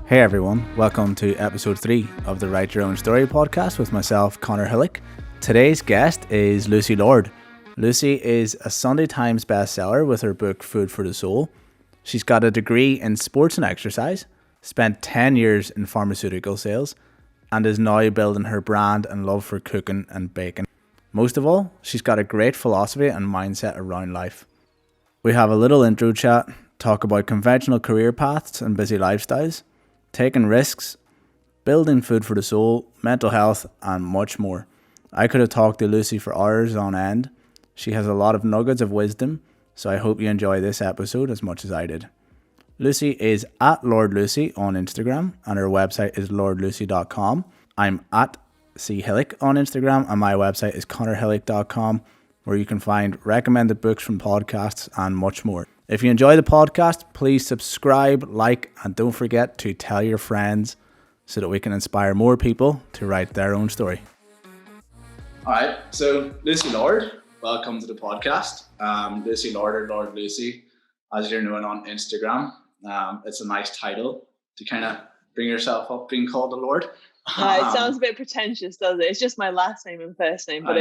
Hey everyone, welcome to episode 3 of the Write Your Own Story podcast with myself, Connor Hillick. Today's guest is Lucy Lord. Lucy is a Sunday Times bestseller with her book Food for the Soul. She's got a degree in sports and exercise, spent 10 years in pharmaceutical sales, and is now building her brand and love for cooking and baking. Most of all, she's got a great philosophy and mindset around life. We have a little intro chat, talk about conventional career paths and busy lifestyles, taking risks, building food for the soul, mental health, and much more. I could have talked to Lucy for hours on end. She has a lot of nuggets of wisdom, so I hope you enjoy this episode as much as I did. Lucy is at Lord Lucy on Instagram, and her website is lordlucy.com. I'm at C Hillick on Instagram, and my website is connorhillick.com, where you can find recommended books from podcasts and much more. If you enjoy the podcast, please subscribe, like, and don't forget to tell your friends so that we can inspire more people to write their own story. All right, so Lucy Lord, welcome to the podcast. Lucy Lord or Lord Lucy, as you're known on Instagram. It's a nice title to kind of bring yourself up being called a Lord. It sounds a bit pretentious, doesn't it? It's just my last name and first name, but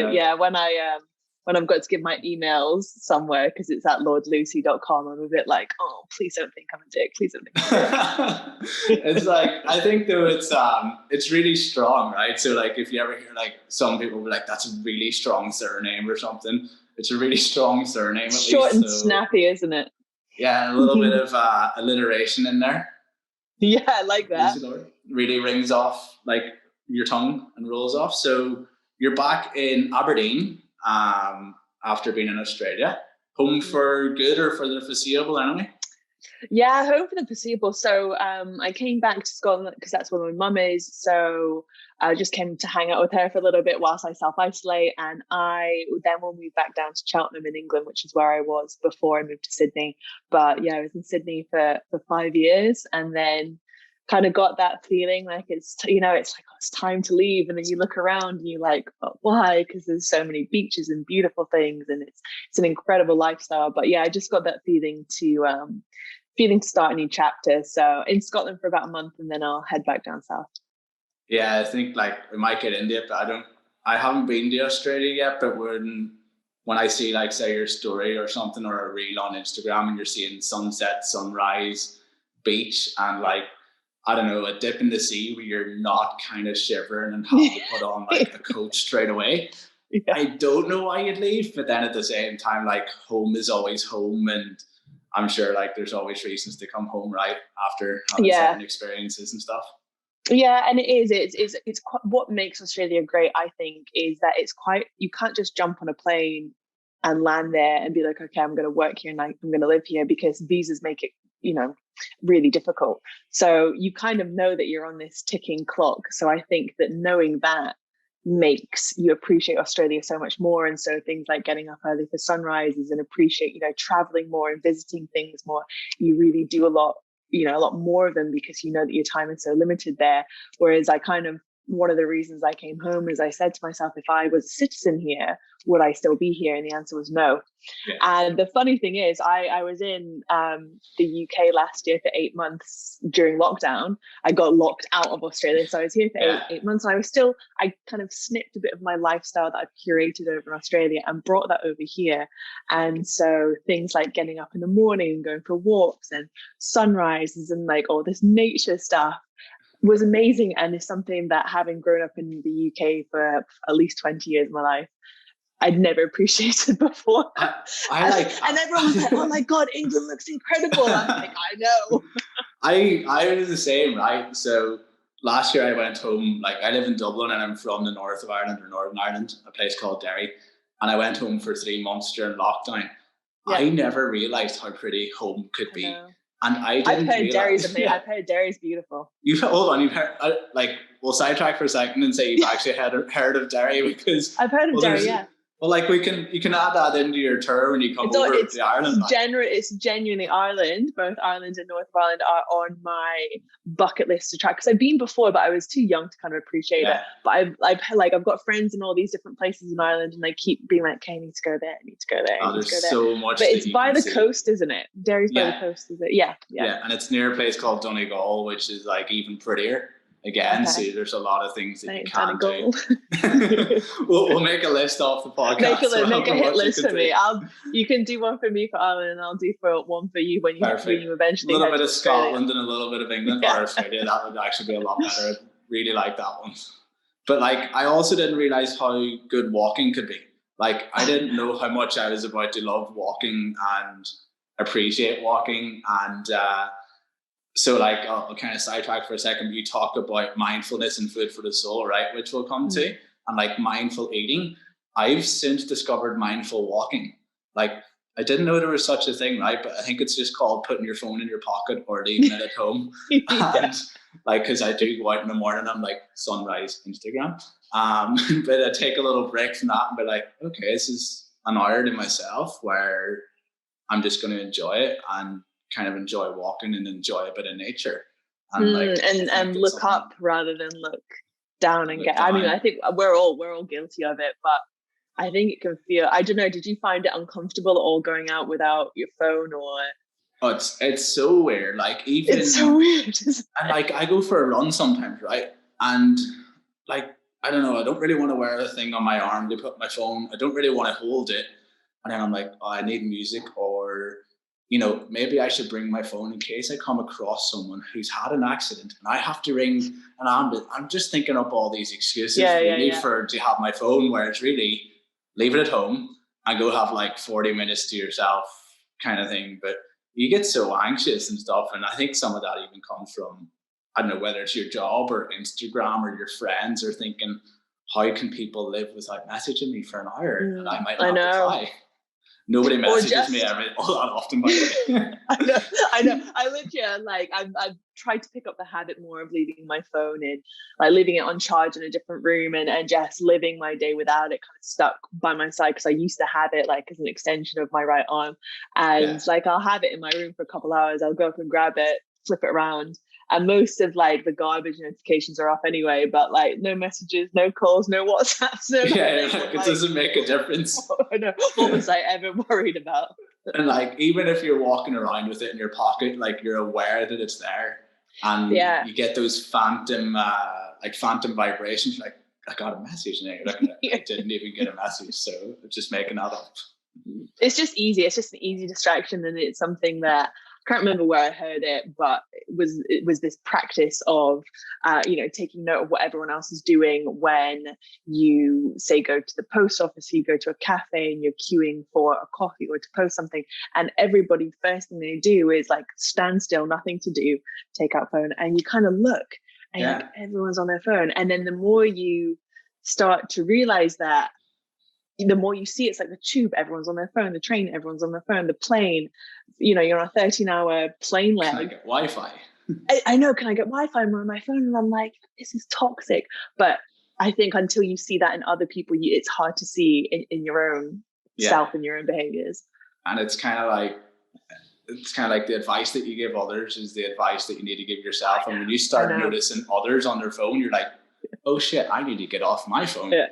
when I've got to give my emails somewhere because it's at lordlucy.com, I'm a bit like, oh, please don't think I'm a dick. Please don't think I'm a dick. It's like, I think though it's really strong, right? So like if you ever hear like some people be like, that's a really strong surname or something. It's a really strong surname. Short and snappy, isn't it? Yeah, and a little bit of alliteration in there. Yeah, I like that. Really rings off like your tongue and rolls off. So you're back in Aberdeen. After being in Australia, home for good or for the foreseeable anyway? Yeah, home for the foreseeable. So I came back to Scotland because that's where my mum is. So I just came to hang out with her for a little bit whilst I self-isolate. And I then will move back down to Cheltenham in England, which is where I was before I moved to Sydney. But yeah, I was in Sydney for 5 years and then kind of got that feeling like it's time to leave, and then you look around and you're like, oh, why? Because there's so many beaches and beautiful things, and it's an incredible lifestyle. But yeah, I just got that feeling to start a new chapter. So in Scotland for about a month, and then I'll head back down south. Yeah, I think like we might get into it, but I haven't been to Australia yet. But when I see like say your story or something or a reel on Instagram, and you're seeing sunset, sunrise, beach, and like, I don't know, a dip in the sea where you're not kind of shivering and having to put on like a coat straight away. Yeah. I don't know why you'd leave, but then at the same time, like home is always home, and I'm sure like there's always reasons to come home, right? After having certain experiences and stuff. Yeah, and it's quite, what makes Australia great, I think, is that it's quite, you can't just jump on a plane and land there and be like, okay, I'm going to work here and I'm going to live here, because visas make it, really difficult. So you kind of know that you're on this ticking clock. So I think that knowing that makes you appreciate Australia so much more. And so things like getting up early for sunrises and appreciate, traveling more and visiting things more, you really do a lot more of them because you know that your time is so limited there. Whereas one of the reasons I came home is I said to myself, if I was a citizen here, would I still be here? And the answer was no. Yeah. And the funny thing is, I was in the UK last year for 8 months during lockdown. I got locked out of Australia. So I was here for eight months. And I kind of snipped a bit of my lifestyle that I've curated over in Australia and brought that over here. And so things like getting up in the morning and going for walks and sunrises and like all this nature stuff was amazing, and is something that, having grown up in the UK for at least 20 years of my life, I'd never appreciated before. And everyone was like, oh my God, England looks incredible. I'm like, I know. I was the same, right? So last year I went home, like I live in Dublin and I'm from the north of Ireland, or Northern Ireland, a place called Derry. And I went home for 3 months during lockdown. Yeah. I never realised how pretty home could be. And I've heard Derry's amazing. I've heard Derry's beautiful. You've heard, we'll sidetrack for a second and say you've actually heard of Derry, because I've heard of Derry, yeah. Well, like you can add that into your tour when you come over to Ireland. It's genuinely Ireland. Both Ireland and North of Ireland are on my bucket list to try, because I've been before, but I was too young to kind of appreciate it. But I've got friends in all these different places in Ireland, and they keep being like, "Okay, I need to go there. I need to go there. There's so much. But it's by the coast, isn't it? Derry's by the coast, is it? Yeah, and it's near a place called Donegal, which is like even prettier. Again, so there's a lot of things that you can do. we'll make a list off the podcast. Make a hit list for me. You can do one for me for Ireland, and I'll do one for you when you eventually. A little bit of Scotland and a little bit of England or Australia. That would actually be a lot better. I really like that one. But like, I also didn't realize how good walking could be. Like, I didn't know how much I was about to love walking and appreciate walking. And so like, I'll kind of sidetrack for a second, but you talk about mindfulness and food for the soul, right? Which we'll come to, and like mindful eating. I've since discovered mindful walking. Like, I didn't know there was such a thing, right? But I think it's just called putting your phone in your pocket or leaving it at home. And like, because I do go out in the morning, I'm like, sunrise, Instagram. But I take a little break from that and be like, okay, this is an hour to myself where I'm just going to enjoy it and kind of enjoy walking and enjoy a bit of nature. And look up rather than look down and get. I mean, I think we're all guilty of it, but I think it can feel. I don't know. Did you find it uncomfortable at all going out without your phone or? Oh, it's so weird. Like, even it's so weird. And like, I go for a run sometimes, right? And like, I don't know. I don't really want to wear a thing on my arm to put my phone. I don't really want to hold it. And then I'm like, oh, I need music, or you know, maybe I should bring my phone in case I come across someone who's had an accident and I have to ring an ambulance. I'm just thinking up all these excuses to have my phone, where it's really leave it at home and go have like 40 minutes to yourself kind of thing. But you get so anxious and stuff. And I think some of that even comes from, I don't know, whether it's your job or Instagram or your friends, are thinking, how can people live without messaging me for an hour? And I might not reply. Nobody messages me all that often, by the way. I know. I literally like I've tried to pick up the habit more of leaving my phone in, like leaving it on charge in a different room, and just living my day without it, kind of stuck by my side, because I used to have it like as an extension of my right arm, and like I'll have it in my room for a couple hours. I'll go up and grab it, flip it around. And most of like the garbage notifications are off anyway, but like no messages, no calls, no WhatsApps, no it doesn't make a difference. What was I ever worried about? And like, even if you're walking around with it in your pocket, like you're aware that it's there, and you get those phantom vibrations. Like, I got a message now. I didn't even get a message, so I'm just making that up. It's just easy. It's just an easy distraction, and it's something that. I can't remember where I heard it, but it was this practice of, taking note of what everyone else is doing when you say go to the post office, you go to a cafe and you're queuing for a coffee or to post something, and everybody first thing they do is like stand still, nothing to do, take out phone, and you kind of look and you're like, everyone's on their phone, and then the more you start to realize that, the more you see, it's like the tube, everyone's on their phone, the train, everyone's on their phone, the plane, you're on a 13-hour plane leg. Can I get Wi-Fi? I know, can I get Wi-Fi? I'm on my phone, and I'm like, this is toxic. But I think until you see that in other people, it's hard to see in your own self and your own behaviors. And it's kind of like the advice that you give others is the advice that you need to give yourself. And when you start noticing others on their phone, you're like, oh shit, I need to get off my phone. Yeah.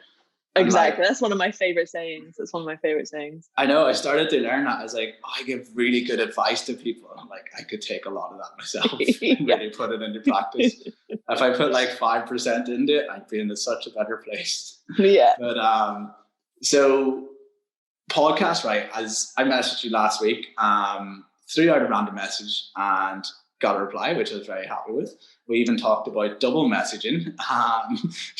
Exactly. That's one of my favorite sayings. I know. I started to learn that. I was like, I give really good advice to people. I'm like, I could take a lot of that myself and really put it into practice. If I put like 5% into it, I'd be in such a better place. Yeah. But so podcast, right? As I messaged you last week, threw out a random message and got a reply, which I was very happy with. We even talked about double messaging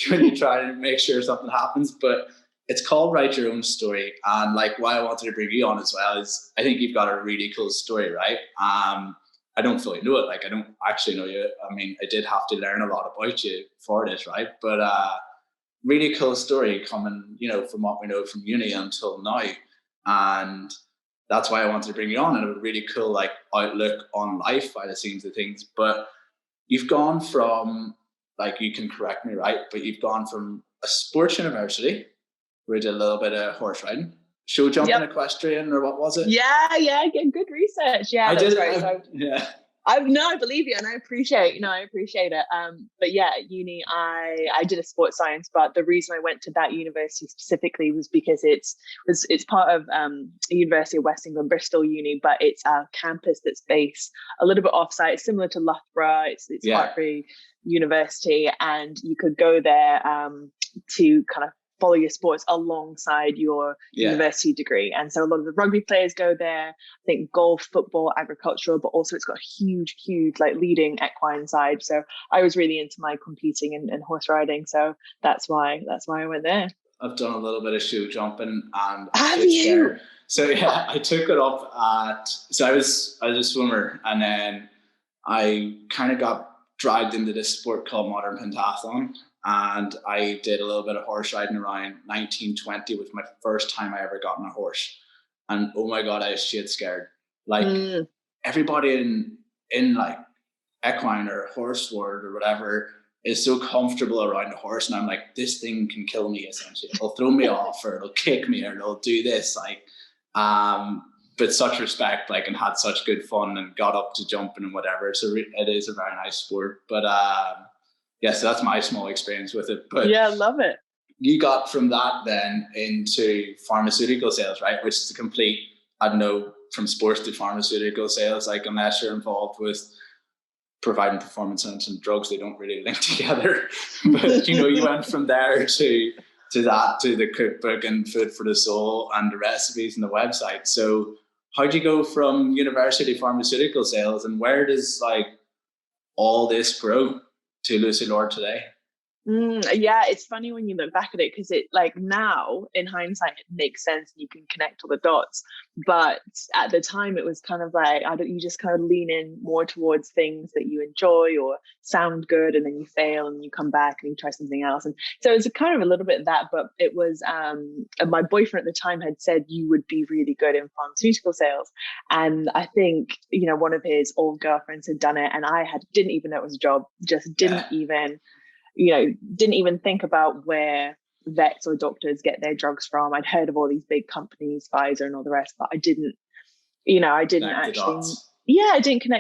when you try to make sure something happens. But it's called Write Your Own Story. And like, why I wanted to bring you on as well is I think you've got a really cool story, right? I don't fully know it. Like, I don't actually know you. I mean, I did have to learn a lot about you for this, right? But really cool story coming, from what we know from uni until now. And that's why I wanted to bring you on, and a really cool like outlook on life by the scenes of things. But you've gone from, like, you can correct me, right? But you've gone from a sports university we did a little bit of horse riding, show jumping, equestrian, or what was it? Yeah, get good research. Yeah, that's right. I believe you, and I appreciate it. But yeah, at uni, I did a sports science, but the reason I went to that university specifically was because it's part of a University of West England, Bristol Uni, but it's a campus that's based a little bit offsite, similar to Loughborough. It's Hartbury University, and you could go there to kind of follow your sports alongside your university degree. And so a lot of the rugby players go there, I think golf, football, agricultural, but also it's got a huge like leading equine side. So I was really into my competing and horse riding. So that's why I went there. I've done a little bit of show jumping, and have you? So yeah, I took it up I was a swimmer, and then I kind of got dragged into this sport called modern pentathlon. And I did a little bit of horse riding around 1920 with my first time I ever got on a horse. And oh my God, I was shit scared. Like everybody in like equine or horse world or whatever is so comfortable around a horse. And I'm like, this thing can kill me essentially. It'll throw me off, or it'll kick me, or it'll do this. But such respect, like, and had such good fun and got up to jumping and whatever. So it is a very nice sport. But so that's my small experience with it. But yeah, I love it. You got from that then into pharmaceutical sales, right? Which is a complete, I don't know, from sports to pharmaceutical sales, like unless you're involved with providing performance enhancing drugs, they don't really link together. But you went from there to the cookbook and food for the soul and the recipes and the website. So how'd you go from university pharmaceutical sales, and where does like all this grow to Lucy Lord today? Yeah, it's funny when you look back at it, because it, like, now in hindsight it makes sense and you can connect all the dots, but at the time it was kind of like, you just kind of lean in more towards things that you enjoy or sound good, and then you fail and you come back and you try something else. And so it's kind of a little bit of that, but it was my boyfriend at the time had said you would be really good in pharmaceutical sales, and I think one of his old girlfriends had done it, and I didn't even know it was a job, just didn't even think about where vets or doctors get their drugs from. I'd heard of all these big companies, Pfizer and all the rest, but I didn't connect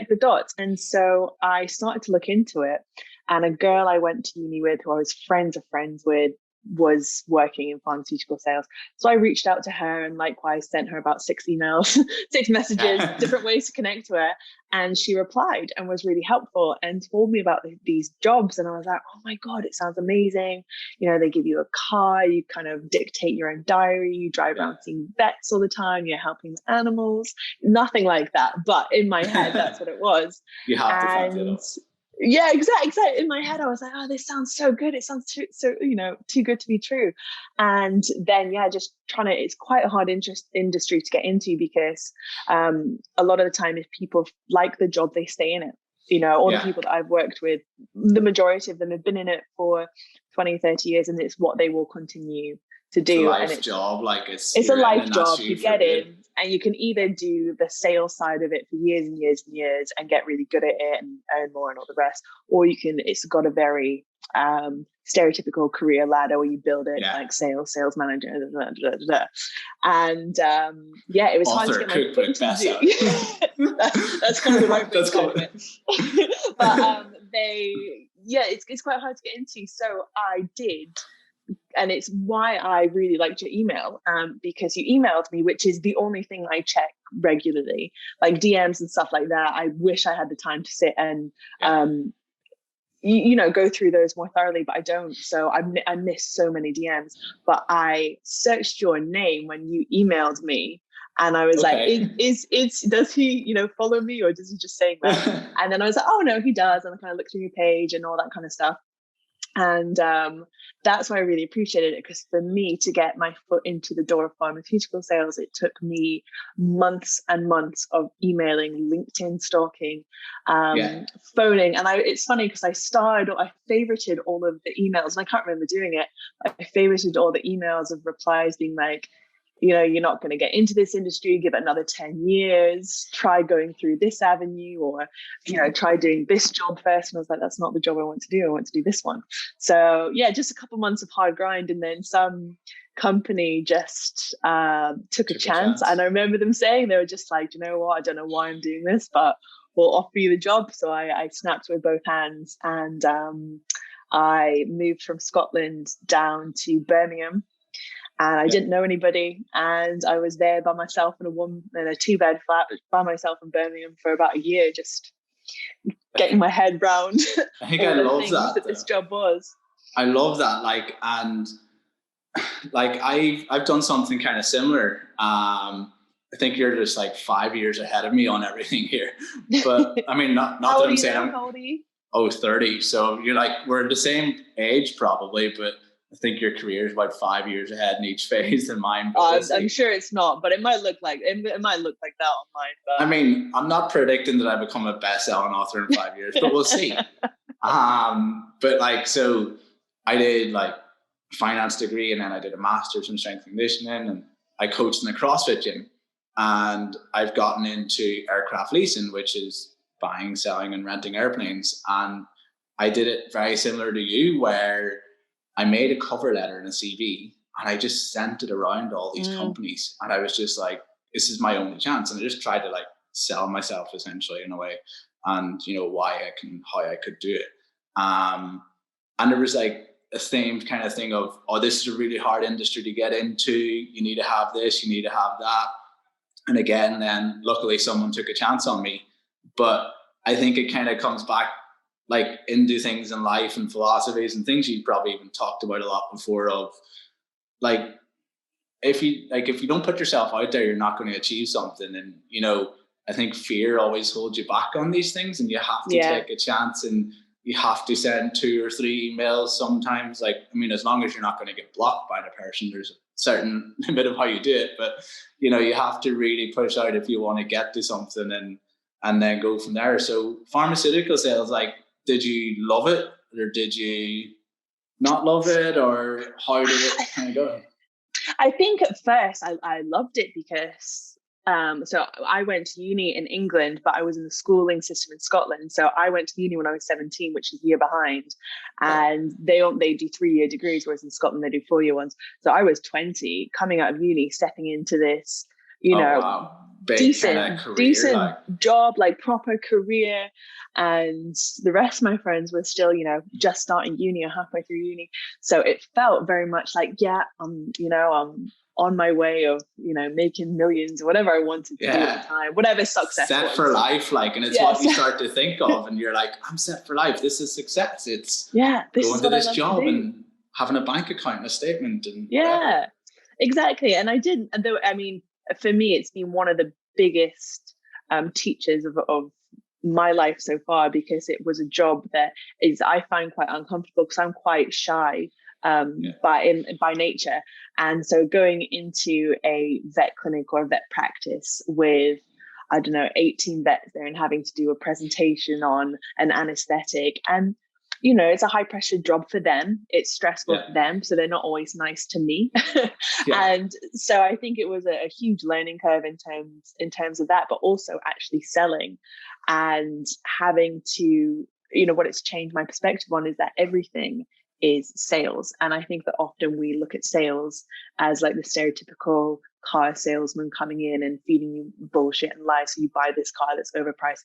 the dots. And so I started to look into it, and a girl I went to uni with, who I was friends of friends with, was working in pharmaceutical sales. So I reached out to her and likewise sent her about 6 emails, 6 messages, different ways to connect to her. And she replied and was really helpful and told me about these jobs. And I was like, oh my God, it sounds amazing. They give you a car, you kind of dictate your own diary, you drive around seeing vets all the time, you're helping animals, nothing like that. But in my head, that's what it was. You have to fancy it up. Yeah, exactly. In my head, I was like, oh, this sounds so good. It sounds too good to be true. And then, just it's quite a hard industry to get into, because a lot of the time, if people like the job, they stay in it. All the people that I've worked with, the majority of them have been in it for 20, 30 years, and it's what they will continue to do. It's a job, like it's a life job. You get in, and you can either do the sales side of it for years and years and years and get really good at it and earn more and all the rest, or it's got a very stereotypical career ladder where you build it like sales manager, and it was hard to get my foot into do. That's kind of the right thing of it. But it's quite hard to get into. So I did. And it's why I really liked your email, because you emailed me, which is the only thing I check regularly, like DMs and stuff like that. I wish I had the time to sit and, go through those more thoroughly, but I don't. So I miss so many DMs, but I searched your name when you emailed me. And I was like, does he, follow me, or does he just say that? And then I was like, oh no, he does. And I kind of looked through your page and all that kind of stuff. And that's why I really appreciated it, because for me to get my foot into the door of pharmaceutical sales, it took me months and months of emailing, LinkedIn stalking, phoning. And it's funny because I favorited all of the emails, and I can't remember doing it. I favorited all the emails of replies being like, you're not going to get into this industry, give it another 10 years, try going through this avenue, or, try doing this job first. And I was like, that's not the job I want to do. I want to do this one. So just a couple months of hard grind, and then some company just took a chance. And I remember them saying, they were just like, you know what, I don't know why I'm doing this, but we'll offer you the job. So I snapped with both hands, and I moved from Scotland down to Birmingham, and I didn't know anybody, and I was there by myself in a 2-bed flat by myself in Birmingham for about a year, just getting my head round I think I love that this job was. I love that. Like, and like I've done something kind of similar. I think you're just like 5 years ahead of me on everything here. But I mean, not that I'm saying how old are you? 30. So you're like, we're the same age probably, but I think your career is about 5 years ahead in each phase than mine. I'm sure it's not, but it might look like that on mine. But I mean, I'm not predicting that I become a best-selling author in 5 years, but we'll see. But like, so I did like finance degree, and then I did a master's in strength and conditioning, and I coached in a CrossFit gym, and I've gotten into aircraft leasing, which is buying, selling, and renting airplanes. And I did it very similar to you, where I made a cover letter and a CV, and I just sent it around all these companies, and I was just like, this is my only chance. And I just tried to like sell myself essentially in a way, and you know, how I could do it. And there was like a same kind of thing of, oh, this is a really hard industry to get into. You need to have this, you need to have that. And again, then luckily someone took a chance on me. But I think it kind of comes back like into things in life and philosophies and things you probably even talked about a lot before, of like, if you don't put yourself out there, you're not going to achieve something. And, you know, I think fear always holds you back on these things, and you have to take a chance, and you have to send 2 or 3 emails sometimes. Like, I mean, as long as you're not going to get blocked by the person, there's a certain limit of how you do it. But, you know, you have to really push out if you want to get to something, and then go from there. So pharmaceutical sales, like, did you love it, or did you not love it, or how did it kind of go? I think at first I loved it because so I went to uni in England, but I was in the schooling system in Scotland. So I went to uni when I was 17, which is a year behind, and they do 3-year degrees, whereas in Scotland they do 4-year ones. So I was 20, coming out of uni, stepping into this, decent job, like proper career, and the rest of my friends were still, just starting uni or halfway through uni. So it felt very much like, I'm on my way of, making millions or whatever I wanted to do at the time, whatever success set was. For life, like, and it's what you start to think of, and you're like, I'm set for life. This is success. It's going to this job and having a bank account and a statement, and whatever. Exactly. And I didn't, and though, I mean, for me, it's been one of the biggest teachers of my life so far, because it was a job that I find quite uncomfortable, because I'm quite shy by nature. And so going into a vet clinic or a vet practice with, 18 vets there, and having to do a presentation on an anesthetic, and it's a high pressure job for them. It's stressful for them. So they're not always nice to me. And so I think it was a huge learning curve in terms of that, but also actually selling and having to, what it's changed my perspective on is that everything is sales. And I think that often we look at sales as like the stereotypical car salesman coming in and feeding you bullshit and lies. So you buy this car that's overpriced.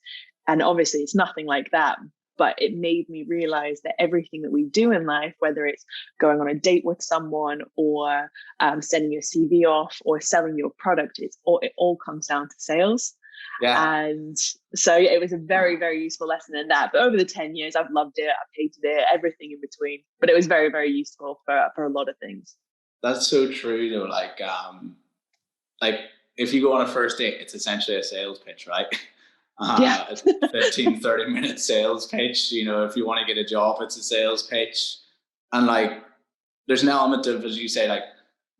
And obviously it's nothing like that. But it made me realize that everything that we do in life, whether it's going on a date with someone or sending your CV off or selling your product, it all comes down to sales. And so it was a very, very useful lesson in that. But over the 10 years, I've loved it. I've hated it, everything in between. But it was very, very useful for a lot of things. That's so true, though. Like if you go on a first date, it's essentially a sales pitch, right? A 15, 30-minute sales pitch. If you want to get a job, it's a sales pitch. And like, there's an element of, as you say, like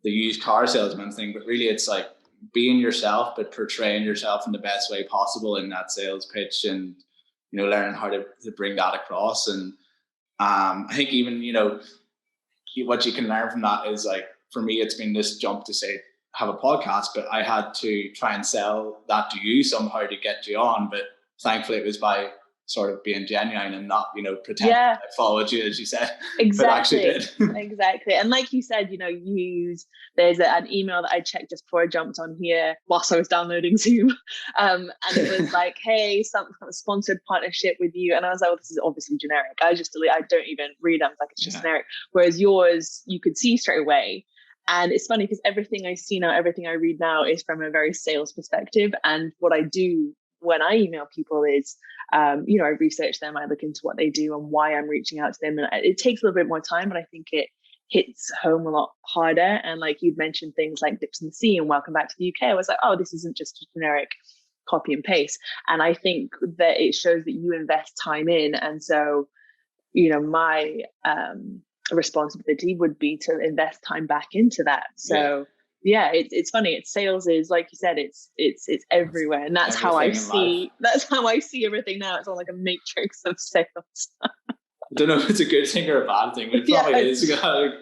the used car salesman thing, but really it's like being yourself, but portraying yourself in the best way possible in that sales pitch, and, learning how to bring that across. And I think even, what you can learn from that is, like, for me, it's been this jump to say, have a podcast, but I had to try and sell that to you somehow to get you on. But thankfully it was by sort of being genuine and not, pretend Yeah. I followed you, as you said, Exactly. but actually did. Exactly. And like you said, there's an email that I checked just before I jumped on here whilst I was downloading Zoom. And it was like, hey, some kind of sponsored partnership with you. And I was like, well, this is obviously generic. I just delete, I don't even read them. Like, it's just generic. Whereas yours, you could see straight away. And it's funny because everything I see now, everything I read now is from a very sales perspective. And what I do when I email people is, I research them, I look into what they do and why I'm reaching out to them. And it takes a little bit more time, but I think it hits home a lot harder. And like you'd mentioned things like Dips in the Sea and Welcome Back to the UK. I was like, oh, this isn't just a generic copy and paste. And I think that it shows that you invest time in. And so, my responsibility would be to invest time back into that. So it's funny. It's sales is, like you said, it's everywhere, and that's how I see everything now. It's all like a matrix of sales. I don't know if it's a good thing or a bad thing, but it probably is. A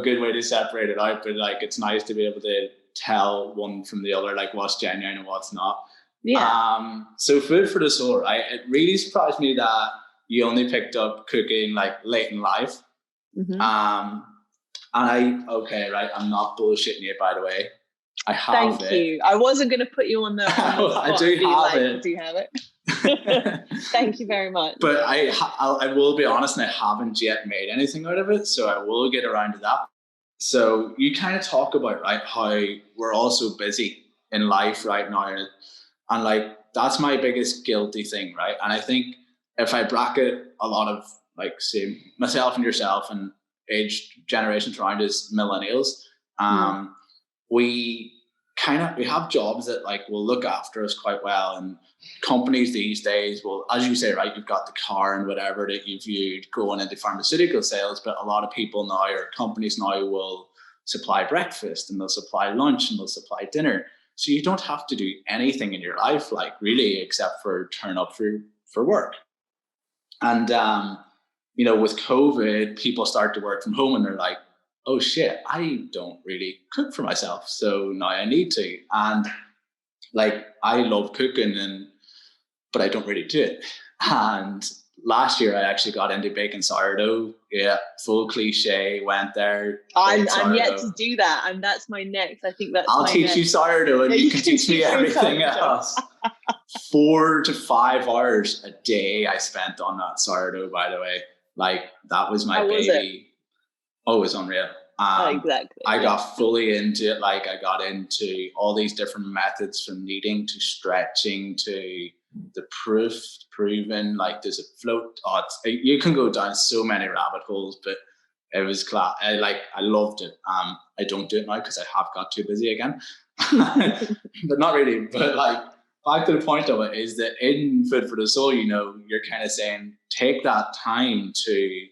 good way to separate it out. But like, it's nice to be able to tell one from the other, like what's genuine and what's not. Yeah. So Food for the Soul, right? It really surprised me that you only picked up cooking like late in life. Mm-hmm. And I'm not bullshitting you, by the way. I have it. Thank you. I wasn't going to put you on the spot. I do have it. I do have it. Thank you very much. But I will be honest, and I haven't yet made anything out of it, so I will get around to that. So you kind of talk about, right, how we're all so busy in life right now, and like that's my biggest guilty thing, right? And I think if I bracket a lot of, like, say myself and yourself and age generations around us, millennials, we have jobs that like will look after us quite well, and companies these days will, as you say, right, you've got the car and whatever that you've viewed going into pharmaceutical sales, but a lot of people now, or companies now, will supply breakfast and they'll supply lunch and they'll supply dinner. So you don't have to do anything in your life, like really, except for turn up for work. And with COVID, people start to work from home and they're like, oh shit, I don't really cook for myself, so now I need to. And like, I love cooking, but I don't really do it. And last year I actually got into baking sourdough. Yeah, full cliche, went there. I'm yet to do that, and that's my next. I think that's I'll teach you sourdough, and you can teach me everything else. 4 to 5 hours a day I spent on that sourdough, by the way. Like, that was my baby. Oh, it was unreal. Exactly. I got fully into it. Like, I got into all these different methods, from kneading to stretching to the proving. Like, there's a float. You can go down so many rabbit holes, but it was class. I loved it. I don't do it now because I have got too busy again. But not really. But like, back to the point of it is that in Food for the Soul, you're kind of saying, take that time to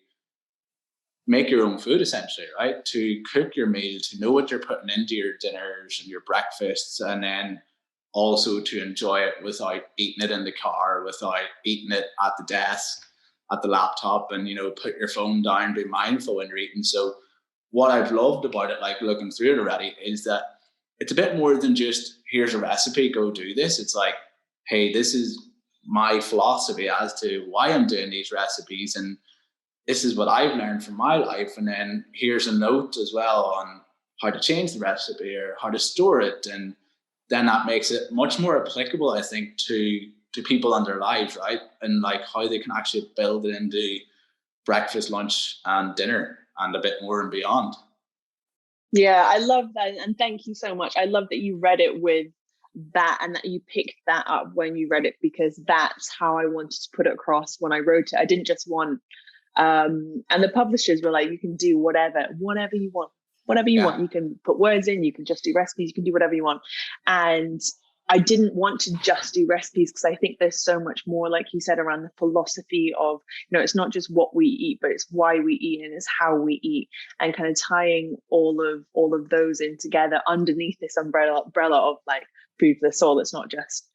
make your own food, essentially, right? To cook your meal, to know what you're putting into your dinners and your breakfasts, and then also to enjoy it without eating it in the car, without eating it at the desk, at the laptop, and, put your phone down, be mindful when you're eating. So what I've loved about it, like looking through it already, is that it's a bit more than just, here's a recipe, go do this. It's like, hey, this is my philosophy as to why I'm doing these recipes, and this is what I've learned from my life. And then here's a note as well on how to change the recipe or how to store it. And then that makes it much more applicable, I think, to people and their lives, right? And like how they can actually build it into breakfast, lunch, and dinner, and a bit more and beyond. Yeah, I love that. And thank you so much. I love that you read it with that, and that you picked that up when you read it, because that's how I wanted to put it across when I wrote it. I didn't just want, and the publishers were like, you can do whatever you want. You can put words in, you can just do recipes, you can do whatever you want. And I didn't want to just do recipes, because I think there's so much more, like you said, around the philosophy of, it's not just what we eat, but it's why we eat, and it's how we eat, and kind of tying all of those in together underneath this umbrella of like Food for the Soul. It's not just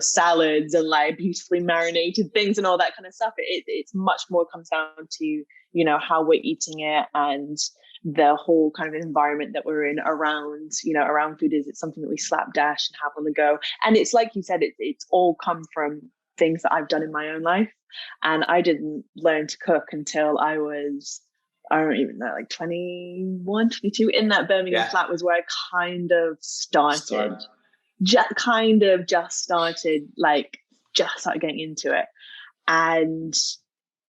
salads and like beautifully marinated things and all that kind of stuff. It's much more comes down to how we're eating it, and the whole kind of environment that we're in around food. Is it something that we slapdash and have on the go? And it's like you said, it's all come from things that I've done in my own life. And I didn't learn to cook until I was, I don't even know, like 21, 22. In that Birmingham flat was where I kind of started. Just started getting into it. And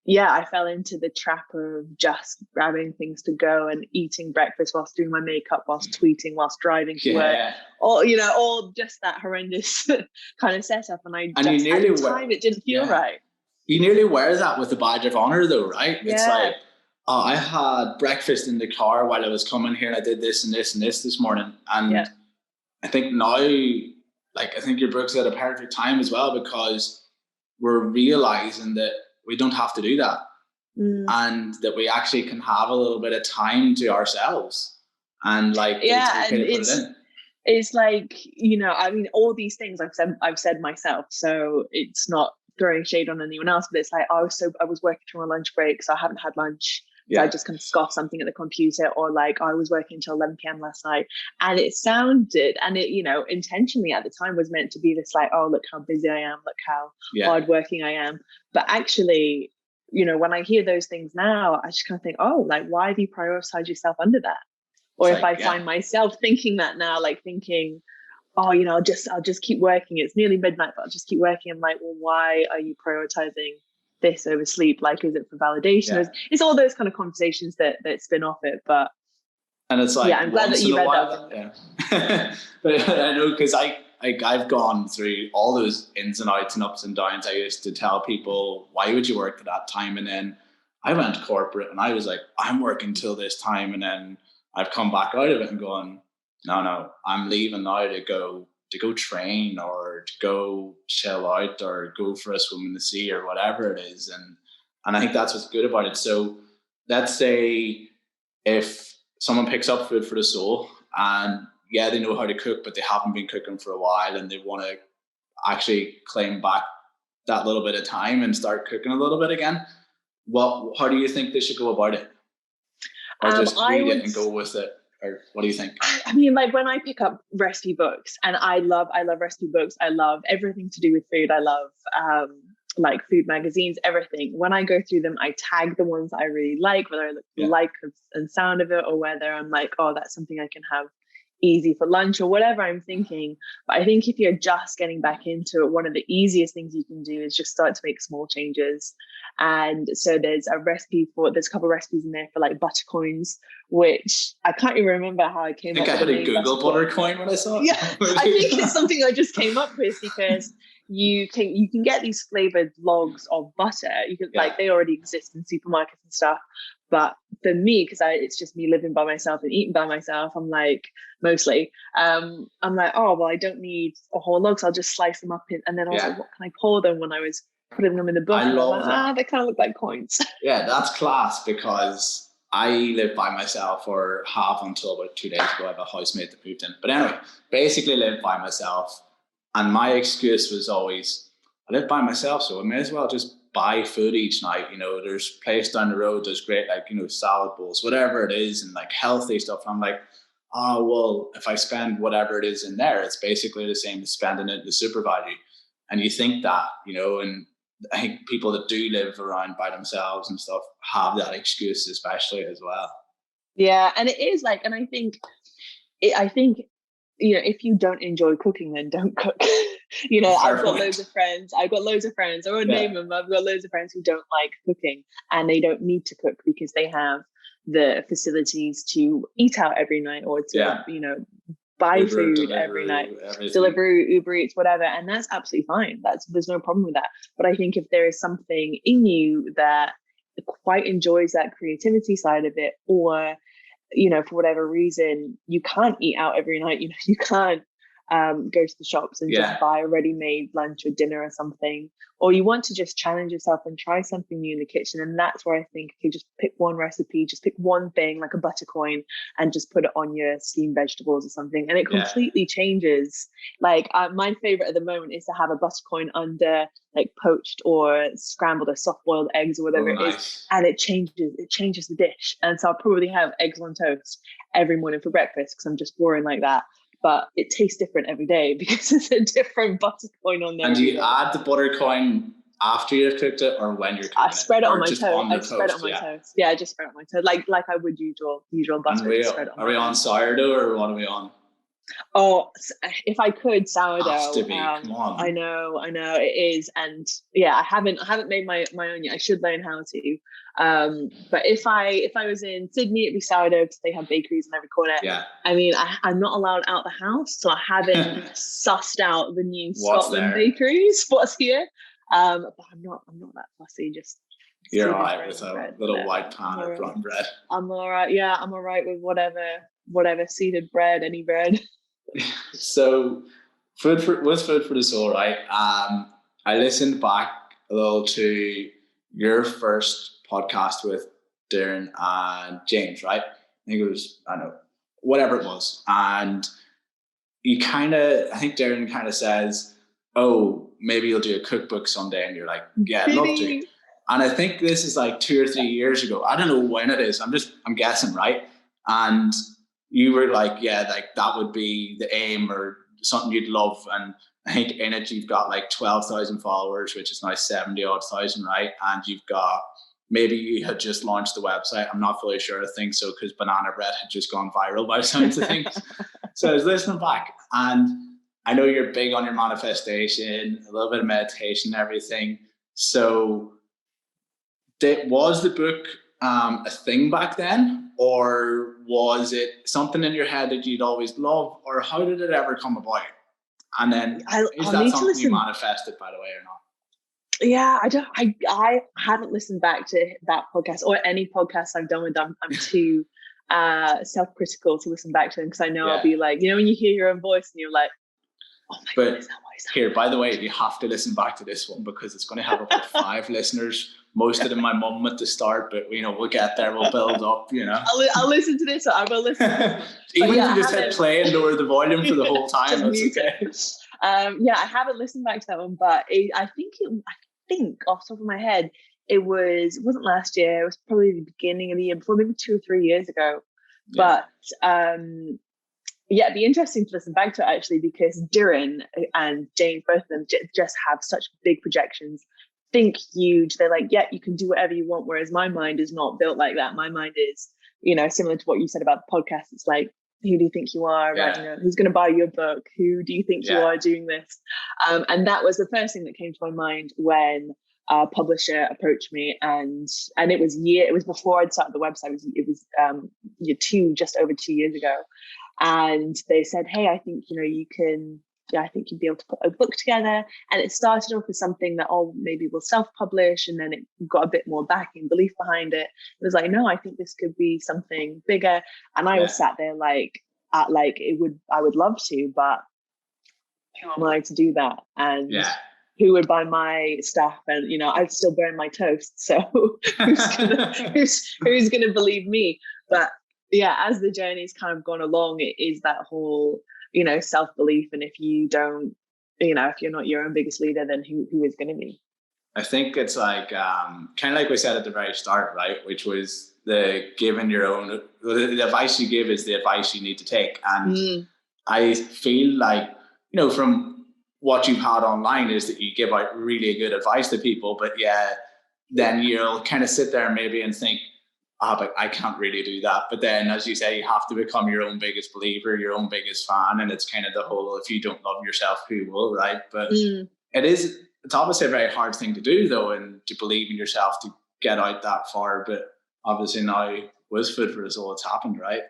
yeah, I fell into the trap of just grabbing things to go and eating breakfast whilst doing my makeup, whilst tweeting, whilst driving to work, all just that horrendous kind of setup. And at the time, it didn't feel right. You nearly wear that with a badge of honor, though, right? Yeah. It's like, oh, I had breakfast in the car while I was coming here, and I did this and this and this morning. And I think now, like, I think your book's at a perfect time as well, because we're realizing that we don't have to do that. And that we actually can have a little bit of time to ourselves. And like, it's okay to put it in. It's like, you know, I mean, all these things I've said myself, so it's not throwing shade on anyone else, but it's like, I was working through my lunch break, so I haven't had lunch. So I just kind of scoffed something at the computer, or like I was working until 11 p.m. last night, and it sounded, and it, you know, intentionally at the time was meant to be this like, oh, look how busy I am, look how hardworking I am. But actually, you know, when I hear those things now, I just kind of think, oh, like, why have you prioritized yourself under that? Or it's if I find myself thinking that now, like thinking, oh, you know, I'll just keep working. It's nearly midnight, but I'll just keep working. I'm like, well, why are you prioritizing this over sleep? Like, is it for validation? It's all those kind of conversations that spin off it. But and it's like, I'm glad that you read that. But I know, because I've gone through all those ins and outs and ups and downs. I used to tell people, why would you work at that time? And then I went corporate and I was like, I'm working till this time, and then I've come back out of it and gone, no, I'm leaving now to go train, or to go chill out, or go for a swim in the sea, or whatever it is. And I think that's what's good about it. So let's say if someone picks up Food for the Soul, and they know how to cook, but they haven't been cooking for a while, and they want to actually claim back that little bit of time and start cooking a little bit again, how do you think they should go about it? Or just read it and go with it? Or what do you think? I mean, like, when I pick up recipe books, and I love recipe books. I love everything to do with food. I love like food magazines, everything. When I go through them, I tag the ones I really like, whether I like and sound of it, or whether I'm like, oh, that's something I can have easy for lunch, or whatever I'm thinking. But I think if you're just getting back into it, one of the easiest things you can do is just start to make small changes. And so there's a couple of recipes in there for like butter coins, which I can't even remember how I came up with. I had a Google butter coin when I saw it. Yeah, I think it's something I just came up with, because you can get these flavored logs of butter. You can like, they already exist in supermarkets and stuff. But for me, because it's just me living by myself and eating by myself, I'm like, mostly, I'm like, oh, well, I don't need a whole log, so I'll just slice them up and then I was like, what can I pour them? When I was putting them in the book, I love that. They kind of look like coins. Yeah, that's class, because I live by myself, or have until about 2 days ago. I have a housemate that moved in. But anyway, basically live by myself. And my excuse was always, I live by myself, so I may as well just buy food each night. You know, there's a place down the road, there's great, like, you know, salad bowls, whatever it is, and like healthy stuff. And I'm like, oh, well, if I spend whatever it is in there, it's basically the same as spending it in the super value. And you think that, you know, and I think people that do live around by themselves and stuff have that excuse, especially as well. Yeah, and it is like, and I think, you know, if you don't enjoy cooking, then don't cook. You know, I've got loads of friends, I won't name them, I've got loads of friends who don't like cooking, and they don't need to cook because they have the facilities to eat out every night, or to, you know, buy food every night, Deliveroo, Uber Eats, whatever. And that's absolutely fine. There's no problem with that. But I think if there is something in you that quite enjoys that creativity side of it, or, you know, for whatever reason, you can't eat out every night, you know, you can't go to the shops and just buy a ready-made lunch or dinner or something, or you want to just challenge yourself and try something new in the kitchen. And that's where I think, okay, just pick one recipe, just pick one thing, like a butter coin, and just put it on your steamed vegetables or something, and it completely changes. Like, my favorite at the moment is to have a butter coin under like poached or scrambled or soft boiled eggs or whatever it is, and it changes the dish. And so I'll probably have eggs on toast every morning for breakfast, because I'm just boring like that. but it tastes different every day because it's a different butter coin on there. And do you add the butter coin after you've cooked it or when you're cooking I spread it on my just toast. on the I spread it on my toast. Yeah, I just spread it on my toast, like I would usual butter. Are we on sourdough or what are we on? Oh, if I could, sourdough. Has to be. Come on. I know it is, and yeah, I haven't made my own yet. I should learn how to. But if I was in Sydney, it'd be sourdough because they have bakeries in every corner. Yeah. I mean, I'm not allowed out the house, so I haven't sussed out the new Scotland bakeries. What's here? But I'm not that fussy. Just you're all right with a little white pan of brown bread. I'm all right. Yeah, I'm all right with whatever seeded bread, any bread. So food for the soul, right? I listened back a little to your first podcast with Darren and James, right? I think it was, I don't know, whatever it was. And I think Darren kind of says, oh, maybe you'll do a cookbook someday. And you're like, yeah, I'd love to. And I think this is like 2 or 3 years ago. I don't know when it is. I'm guessing, right? And you were like, yeah, like that would be the aim or something you'd love. And I think in it, you've got like 12,000 followers, which is now 70,000, right? And you've got, maybe you had just launched the website. I'm not fully sure. I think so, because banana bread had just gone viral by the sounds of things. So I was listening back and I know you're big on your manifestation, a little bit of meditation and everything. So was the book a thing back then, or was it something in your head that you'd always loved, or how did it ever come about? And then is that something you manifested, by the way, or not? Yeah, I haven't listened back to that podcast or any podcast I've done with them. I'm too self-critical to listen back to them because I know I'll be like, when you hear your own voice and you're like, oh my goodness, here, by the way, you have to listen back to this one because it's going to have about 5 listeners. Most of them my mum at the start, but we'll get there. We'll build up. I'll listen to this. I will listen. Even if you just hit play and lower the volume for the whole time, that's okay. I haven't listened back to that one, but I think off the top of my head, it wasn't last year. It was probably the beginning of the year before, maybe 2 or 3 years ago. Yeah. But it'd be interesting to listen back to it actually, because Darren and James, both of them just have such big projections. Think huge. They're like, yeah, you can do whatever you want. Whereas my mind is not built like that. My mind is, similar to what you said about the podcast. It's like, who do you think you are? Yeah. Right? Who's going to buy your book? Who do you think you are doing this? And that was the first thing that came to my mind when a publisher approached me, and it was before I'd started the website. It was just over 2 years ago, and they said, hey, I think you can. Yeah, I think you'd be able to put a book together. And it started off as something that, maybe we'll self-publish, and then it got a bit more backing, belief behind it. It was like, no, I think this could be something bigger. And I was sat there I would love to, but who am I to do that? And who would buy my stuff? And I'd still burn my toast. So who's gonna believe me? But yeah, as the journey's kind of gone along, it is that whole self-belief. And if you don't, if you're not your own biggest leader, then who is going to be? I think it's like, kind of like we said at the very start, right? Which was the advice you give is the advice you need to take. And I feel like, from what you've had online is that you give out really good advice to people, but then you'll kind of sit there maybe and think, but I can't really do that. But then, as you say, you have to become your own biggest believer, your own biggest fan. And it's kind of the whole, if you don't love yourself, who will, right? But it's obviously a very hard thing to do, though, and to believe in yourself to get out that far. But obviously now with Food for the Soul, it's happened, right?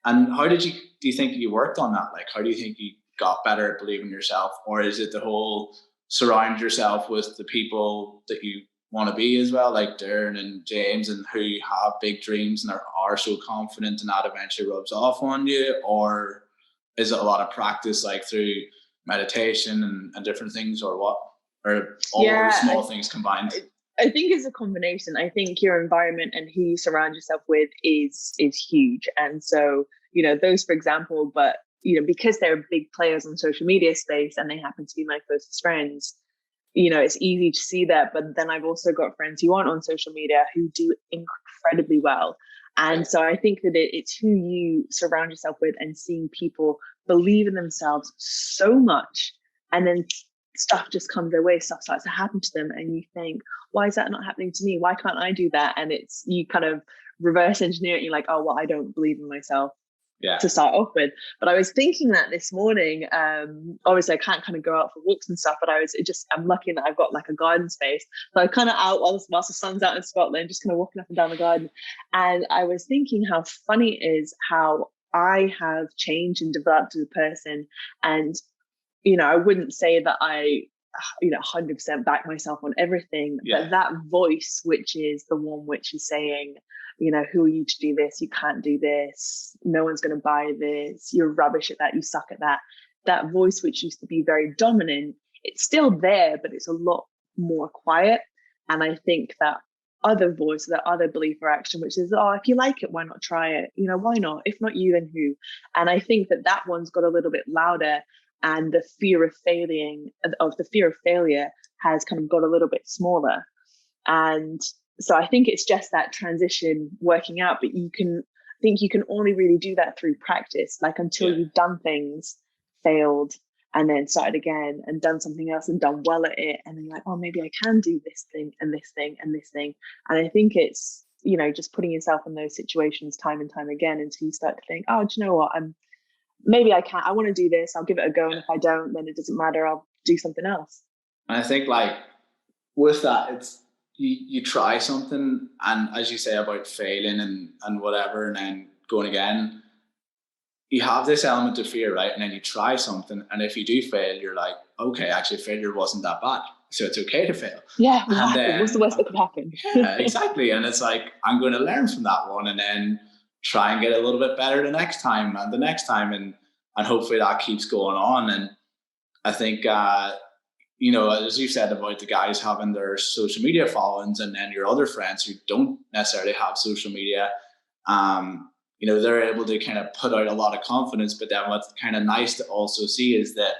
And how do you think you worked on that? Like, how do you think you got better at believing in yourself? Or is it the whole surround yourself with the people that you want to be as well, like Darren and James, and who have big dreams and are so confident, and that eventually rubs off on you? Or is it a lot of practice, like through meditation and different things, or what? Or all the small things combined? I think it's a combination. I think your environment and who you surround yourself with is huge. And so, those, for example, but, because they're big players on social media space and they happen to be my closest friends, it's easy to see that. But then I've also got friends who aren't on social media who do incredibly well. And so I think that it's who you surround yourself with, and seeing people believe in themselves so much, and then stuff just comes their way, stuff starts to happen to them, and you think, why is that not happening to me? Why can't I do that? And it's, you kind of reverse engineer it. You're like, oh, well, I don't believe in myself to start off with. But I was thinking that this morning, obviously I can't kind of go out for walks and stuff, but I'm lucky that I've got like a garden space. So I'm kind of out whilst the sun's out in Scotland, just kind of walking up and down the garden. And I was thinking how funny it is how I have changed and developed as a person. And, I wouldn't say that I 100% back myself on everything, but that voice, which is the one which is saying, who are you to do this? You can't do this. No one's going to buy this. You're rubbish at that. You suck at that. That voice, which used to be very dominant, it's still there, but it's a lot more quiet. And I think that other voice, that other belief or action, which is, oh, if you like it, why not try it? Why not? If not you, then who? And I think that one's got a little bit louder, and the fear of failure has kind of got a little bit smaller. And so I think it's just that transition working out, but you can only really do that through practice, like until you've done things, failed, and then started again and done something else and done well at it. And then you're like, oh, maybe I can do this thing and this thing and this thing. And I think it's, just putting yourself in those situations time and time again until you start to think, oh, do you know what? Maybe I can't, I want to do this. I'll give it a go. And if I don't, then it doesn't matter. I'll do something else. And I think like with that, it's, you try something, and as you say about failing and whatever, and then going again, you have this element of fear, right? And then you try something, and if you do fail, you're like, okay, actually failure wasn't that bad, so it's okay to fail. What's the worst that could happen? Exactly. And it's like, I'm going to learn from that one, and then try and get a little bit better the next time and the next time, and hopefully that keeps going on. And I think as you said about the guys having their social media followings, and then your other friends who don't necessarily have social media, they're able to kind of put out a lot of confidence. But then what's kind of nice to also see is that,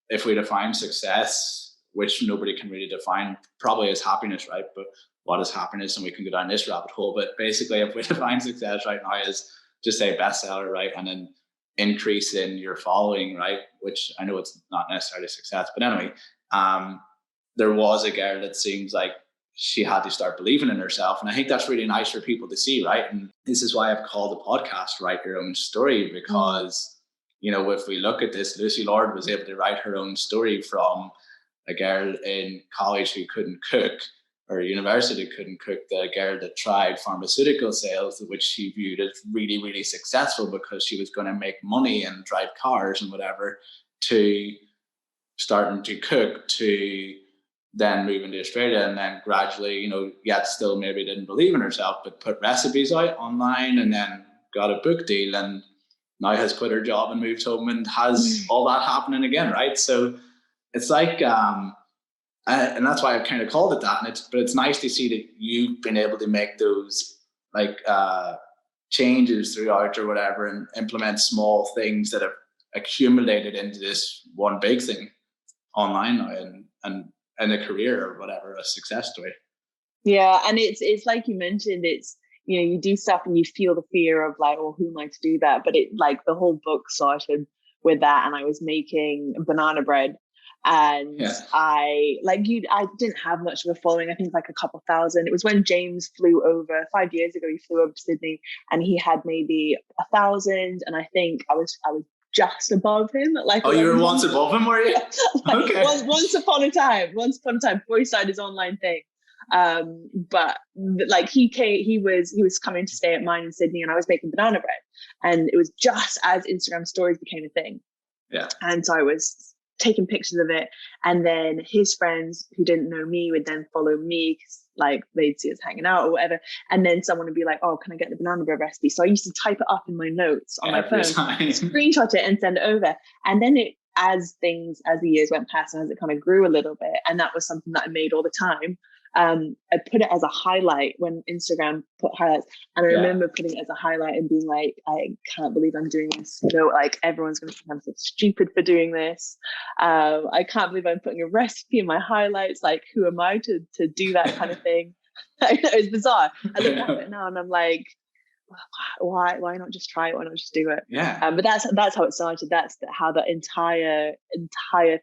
if we define success, which nobody can really define, probably as happiness, right? But what is happiness? And we can go down this rabbit hole. But basically, if we define success right now as just say bestseller, right? And then increase in your following, right? Which I know it's not necessarily success, but anyway, there was a girl that seems like she had to start believing in herself, and I think that's really nice for people to see, right? And this is why I've called the podcast "Write Your Own Story," because if we look at this, Lucy Lord was able to write her own story from a girl in college who couldn't cook, or university couldn't cook, the girl that tried pharmaceutical sales, which she viewed as really, really successful because she was going to make money and drive cars and whatever, to starting to cook, to then moving to Australia, and then gradually, yet still maybe didn't believe in herself, but put recipes out online, and then got a book deal, and now has quit her job and moved home and has all that happening again, right? So it's like, and that's why I've kind of called it that. But it's nice to see that you've been able to make those changes throughout or whatever, and implement small things that have accumulated into this one big thing online now, and a career or whatever, a success story. Yeah, and it's like you mentioned, it's you do stuff and you feel the fear of like, well, who am I to do that? But it, like, the whole book started with that, and I was making banana bread. And I didn't have much of a following. I think like a couple thousand. It was when James flew over 5 years ago. He flew over to Sydney, and he had maybe 1,000. And I think I was just above him. You were once above him, were you? Okay. Once upon a time, before he started his online thing. But like he was coming to stay at mine in Sydney, and I was making banana bread, and it was just as Instagram stories became a thing. Yeah. And so I was taking pictures of it, and then his friends who didn't know me would then follow me, like they'd see us hanging out or whatever, and then someone would be like, oh, can I get the banana bread recipe? So I used to type it up in my notes on my phone, screenshot it and send it over. And then as the years went past and as it kind of grew a little bit, and that was something that I made all the time, I put it as a highlight when Instagram put highlights, and I remember putting it as a highlight and being like, I can't believe I'm doing this. Like, everyone's going to think I'm so stupid for doing this. I can't believe I'm putting a recipe in my highlights. Like, who am I to do that kind of thing? I know, it's bizarre. I look back at it now and I'm like, why not just try it? Why not just do it? Yeah. But that's how it started. That's how the entire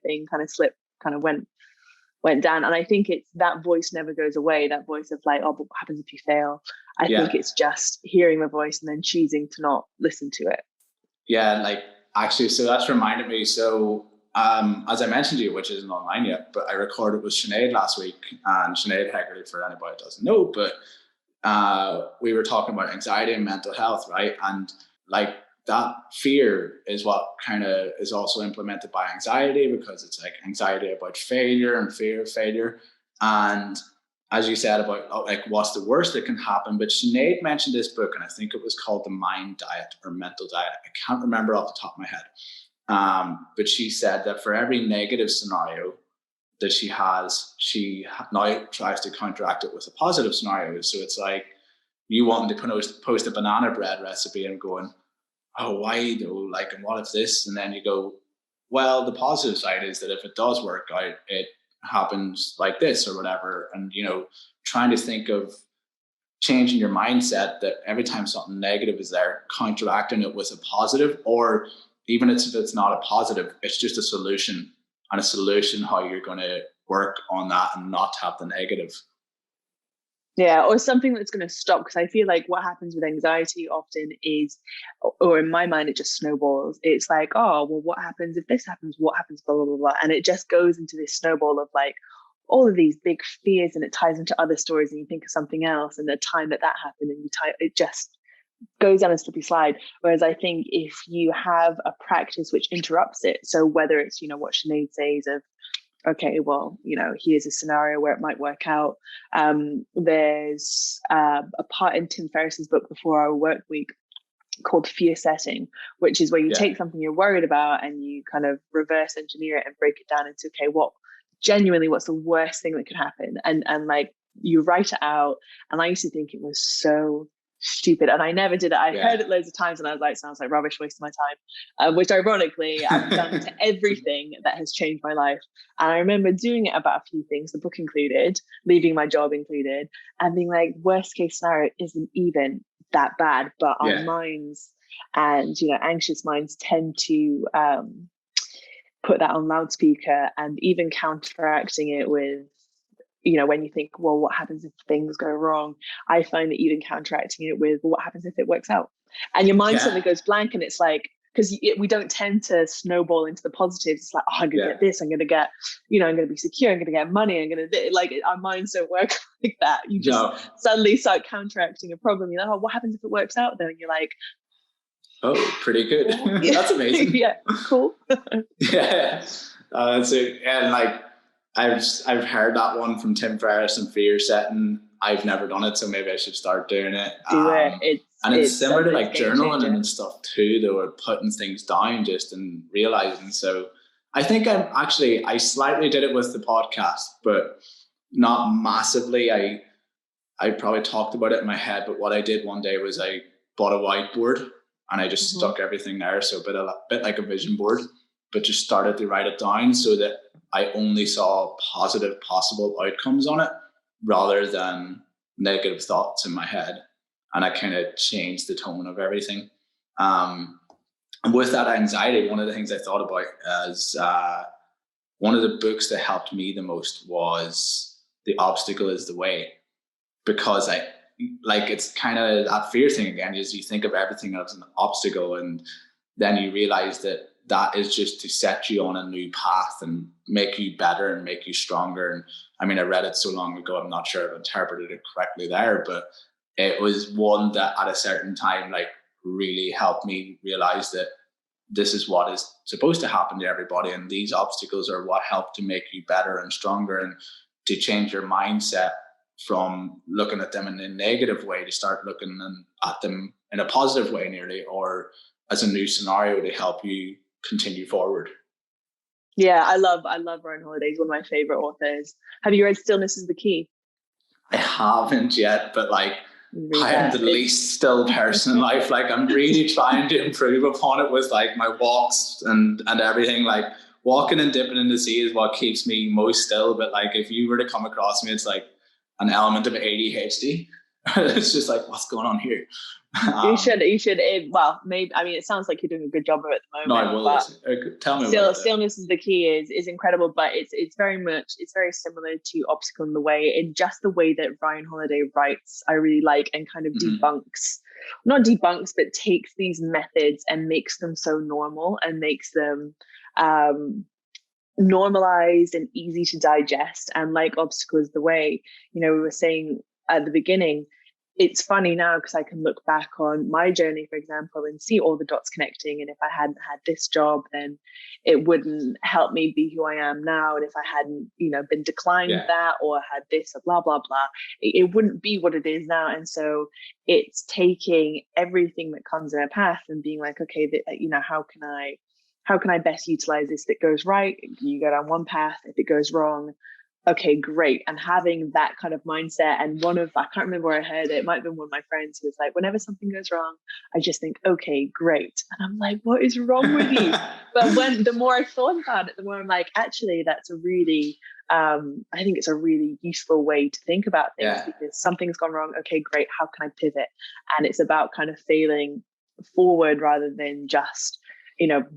thing kind of went down. And I think it's that voice never goes away. That voice of like, oh, but what happens if you fail? I think it's just hearing the voice and then choosing to not listen to it. Yeah, like actually, so that's reminded me. So as I mentioned to you, which isn't online yet, but I recorded with Sinead last week, and Sinead Hegarty, for anybody that doesn't know, but we were talking about anxiety and mental health, right? And like that fear is what kind of is also implemented by anxiety, because it's like anxiety about failure and fear of failure. And as you said about like what's the worst that can happen, but Sinead mentioned this book, and I think it was called The Mind Diet or Mental Diet. I can't remember off the top of my head. But she said that for every negative scenario that she has, she now tries to counteract it with a positive scenario. So it's like you wanting to post a banana bread recipe and going, oh, why though? Like, and what if this? And then you go, well, the positive side is that if it does work out, it happens like this or whatever. And, you know, trying to think of changing your mindset that every time something negative is there, counteracting it with a positive, or even if it's not a positive, it's just a solution, and a solution how you're going to work on that and not have the negative. Yeah, or something that's going to stop, because I feel like what happens with anxiety often is, or in my mind, it just snowballs. It's like, oh, well, what happens if this happens? What happens? Blah, blah, blah, blah. And it just goes into this snowball of like all of these big fears, and it ties into other stories, and you think of something else, and the time that happened, and it just goes down a slippery slide. Whereas I think if you have a practice which interrupts it, so whether it's, you know, what Sinead says of, okay, well, you know, here's a scenario where it might work out. There's a part in Tim Ferriss's book, The 4 Hour Work Week, called Fear Setting, which is where you take something you're worried about and you kind of reverse engineer it and break it down into, okay, what's the worst thing that could happen? And like you write it out. And I used to think it was so stupid, and I never did it. I heard it loads of times and I was like, sounds like rubbish, wasting my time, which ironically I've done to everything that has changed my life. And I remember doing it about a few things, the book included, leaving my job included, and being like, worst case scenario isn't even that bad. But our minds and, you know, anxious minds tend to put that on loudspeaker, and even counteracting it with, you know, when you think, well, what happens if things go wrong? I find that even counteracting it with, well, what happens if it works out? And your mind suddenly goes blank, and it's like, because we don't tend to snowball into the positives. It's like, oh, I'm going to get this, I'm going to get, you know, I'm going to be secure, I'm going to get money, I'm going to, like, our minds don't work like that. You just suddenly start counteracting a problem. You're like, oh, what happens if it works out though? And you're like, oh, pretty good. That's amazing. Yeah, cool. And like, I've heard that one from Tim Ferriss and Fear Setting. I've never done it, so maybe I should start doing it. It's similar to like journaling and stuff too, though, or putting things down just and realizing. So I think I slightly did it with the podcast, but not massively. I probably talked about it in my head, but what I did one day was I bought a whiteboard and I just stuck everything there. So a bit like a vision board, but just started to write it down so that I only saw positive possible outcomes on it rather than negative thoughts in my head. And I kind of changed the tone of everything. And with that anxiety, one of the things I thought about as one of the books that helped me the most was The Obstacle is the Way. Because it's kind of that fear thing again, is you think of everything as an obstacle, and then you realize that is just to set you on a new path and make you better and make you stronger. And I mean, I read it so long ago, I'm not sure I've interpreted it correctly there, but it was one that at a certain time, like, really helped me realize that this is what is supposed to happen to everybody. And these obstacles are what help to make you better and stronger, and to change your mindset from looking at them in a negative way to start looking at them in a positive way nearly, or as a new scenario to help you continue forward. Yeah, I love Ryan Holiday's one of my favorite authors. Have you read Stillness is the Key? I haven't yet, but like, I am the least still person in life. Like, I'm really trying to improve upon it with like my walks and everything. Like, walking and dipping in the sea is what keeps me most still. But like, if you were to come across me, it's like an element of ADHD. It's just like, what's going on here? You should. Well, maybe. I mean, it sounds like you're doing a good job of it at the moment. No, I will listen. Tell me. Stillness is the key. Is incredible, but it's very similar to Obstacle in the Way, in just the way that Ryan Holiday writes. I really like, and kind of not debunks, but takes these methods and makes them so normal and makes them normalized and easy to digest. And like Obstacle is the Way, we were saying at the beginning, it's funny now because I can look back on my journey, for example, and see all the dots connecting. And if I hadn't had this job, then it wouldn't help me be who I am now. And if I hadn't, been declined that, or had this, or blah, blah, blah, it wouldn't be what it is now. And so it's taking everything that comes in our path and being like, okay, how can I best utilize this? If it goes right, you go down one path. If it goes wrong, okay, great. And having that kind of mindset. And I can't remember where I heard it. It might have been one of my friends who was like, whenever something goes wrong, I just think, okay, great. And I'm like, what is wrong with you? But the more I thought about it, the more I'm like, actually, that's a really, I think it's a really useful way to think about things, because something's gone wrong. Okay, great. How can I pivot? And it's about kind of failing forward rather than just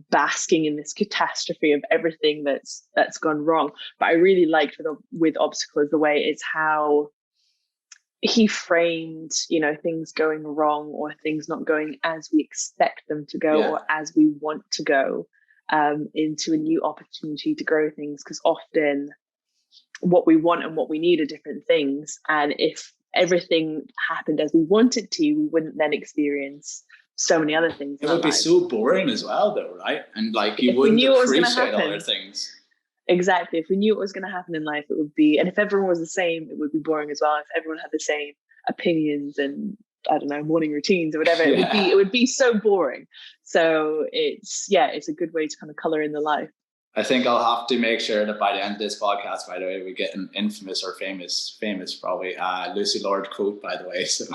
basking in this catastrophe of everything that's gone wrong. But I really liked with Obstacle is the Way, it's how he framed, things going wrong or things not going as we expect them to go or as we want to go, into a new opportunity to grow things. Because often what we want and what we need are different things. And if everything happened as we wanted to, we wouldn't then experience so many other things. It would be so boring as well, though, right? And like you wouldn't appreciate other things. Exactly. If we knew what was going to happen in life, it would be. And if everyone was the same, it would be boring as well. If everyone had the same opinions and, I don't know, morning routines or whatever, it would be so boring. So it's a good way to kind of color in the life. I think I'll have to make sure that by the end of this podcast, by the way, we get an infamous or famous probably Lucy Lord quote, by the way. So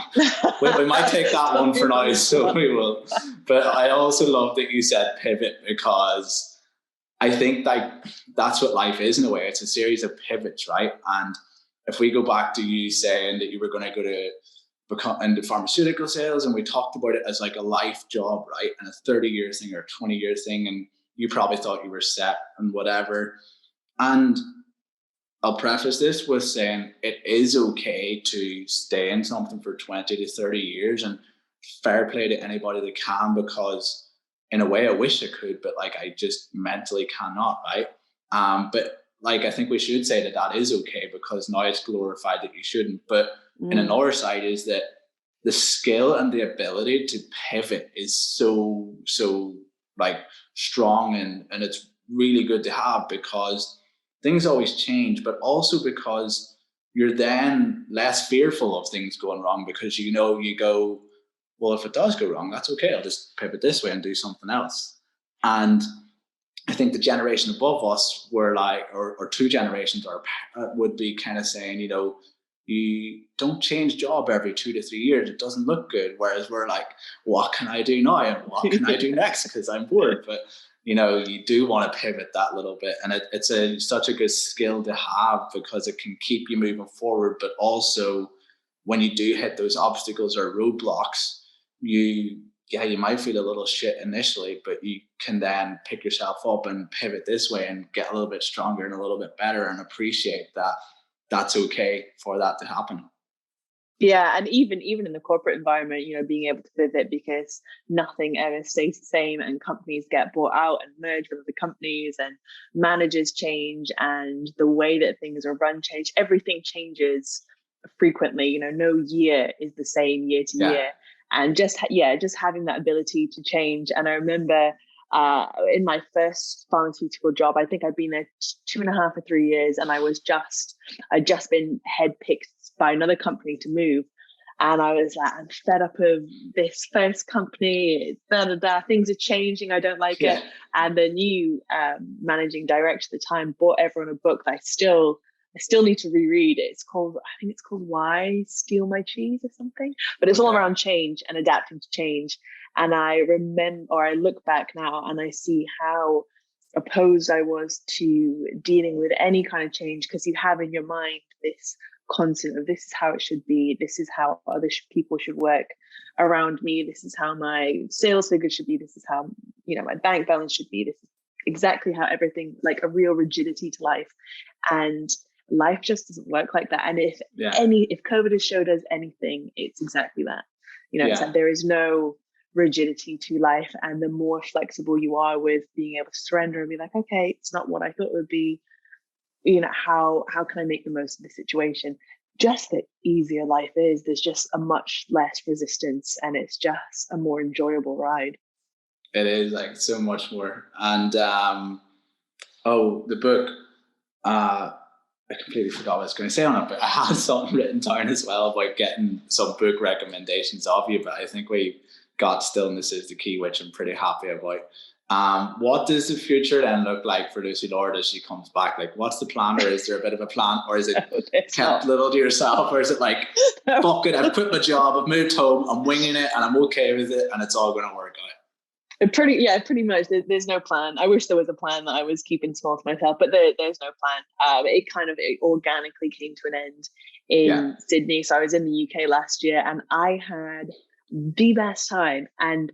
we might take that one for now, so we will. But I also love that you said pivot, because I think that's what life is in a way. It's a series of pivots, right? And if we go back to you saying that you were going to go to become into pharmaceutical sales, and we talked about it as like a life job, right? And a 30-year thing or 20-year thing, and you probably thought you were set and whatever. And I'll preface this with saying it is okay to stay in something for 20 to 30 years, and fair play to anybody that can, because in a way I wish I could, but like I just mentally cannot, right? But like I think we should say that is okay, because now it's glorified that you shouldn't. But in another side is that the skill and the ability to pivot is so like strong, and it's really good to have, because things always change, but also because you're then less fearful of things going wrong, because you go, well, if it does go wrong, that's okay, I'll just pivot this way and do something else. And I think the generation above us were like, or two generations would be kind of saying, you don't change job every 2 to 3 years. It doesn't look good. Whereas we're like, what can I do now? And what can I do next? Because I'm bored. But, you do want to pivot that little bit. And it's such a good skill to have, because it can keep you moving forward. But also when you do hit those obstacles or roadblocks, you might feel a little shit initially, but you can then pick yourself up and pivot this way and get a little bit stronger and a little bit better, and appreciate that that's okay for that to happen. Yeah, and even in the corporate environment, being able to pivot, because nothing ever stays the same, and companies get bought out and merged with other companies, and managers change, and the way that things are run change. Everything changes frequently. No year is the same year to year, and just having that ability to change. And I remember in my first pharmaceutical job, I think I'd been there 2.5 or 3 years, and I'd just been headpicked by another company to move. And I was like, I'm fed up of this first company, things are changing, I don't like it. And the new managing director at the time bought everyone a book that I still need to reread. I think it's called Why Steal My Cheese or something, but it's all around change and adapting to change. And I look back now and I see how opposed I was to dealing with any kind of change, because you have in your mind this constant of this is how it should be. This is how other people should work around me. This is how my sales figures should be. This is how, my bank balance should be. This is exactly how everything, like a real rigidity to life. And life just doesn't work like that. And if COVID has showed us anything, it's exactly that. It's like there is no rigidity to life, and the more flexible you are with being able to surrender and be like, okay, it's not what I thought it would be. How can I make the most of the situation? Just the easier life is. There's just a much less resistance, and it's just a more enjoyable ride. It is, like, so much more. And the book, I completely forgot what I was going to say on it, but I had something written down as well about getting some book recommendations of you, but I think we got Stillness is the Key, which I'm pretty happy about. What does the future then look like for Lucy Lord as she comes back? Like, what's the plan, or is there a bit of a plan, or is it kept little to yourself, or is it like, fuck it, I've quit my job, I've moved home, I'm winging it, and I'm okay with it, and it's all going to work out? Pretty much. There's no plan. I wish there was a plan that I was keeping small to myself, but there's no plan. It organically came to an end in Sydney. So I was in the UK last year, and I had the best time. And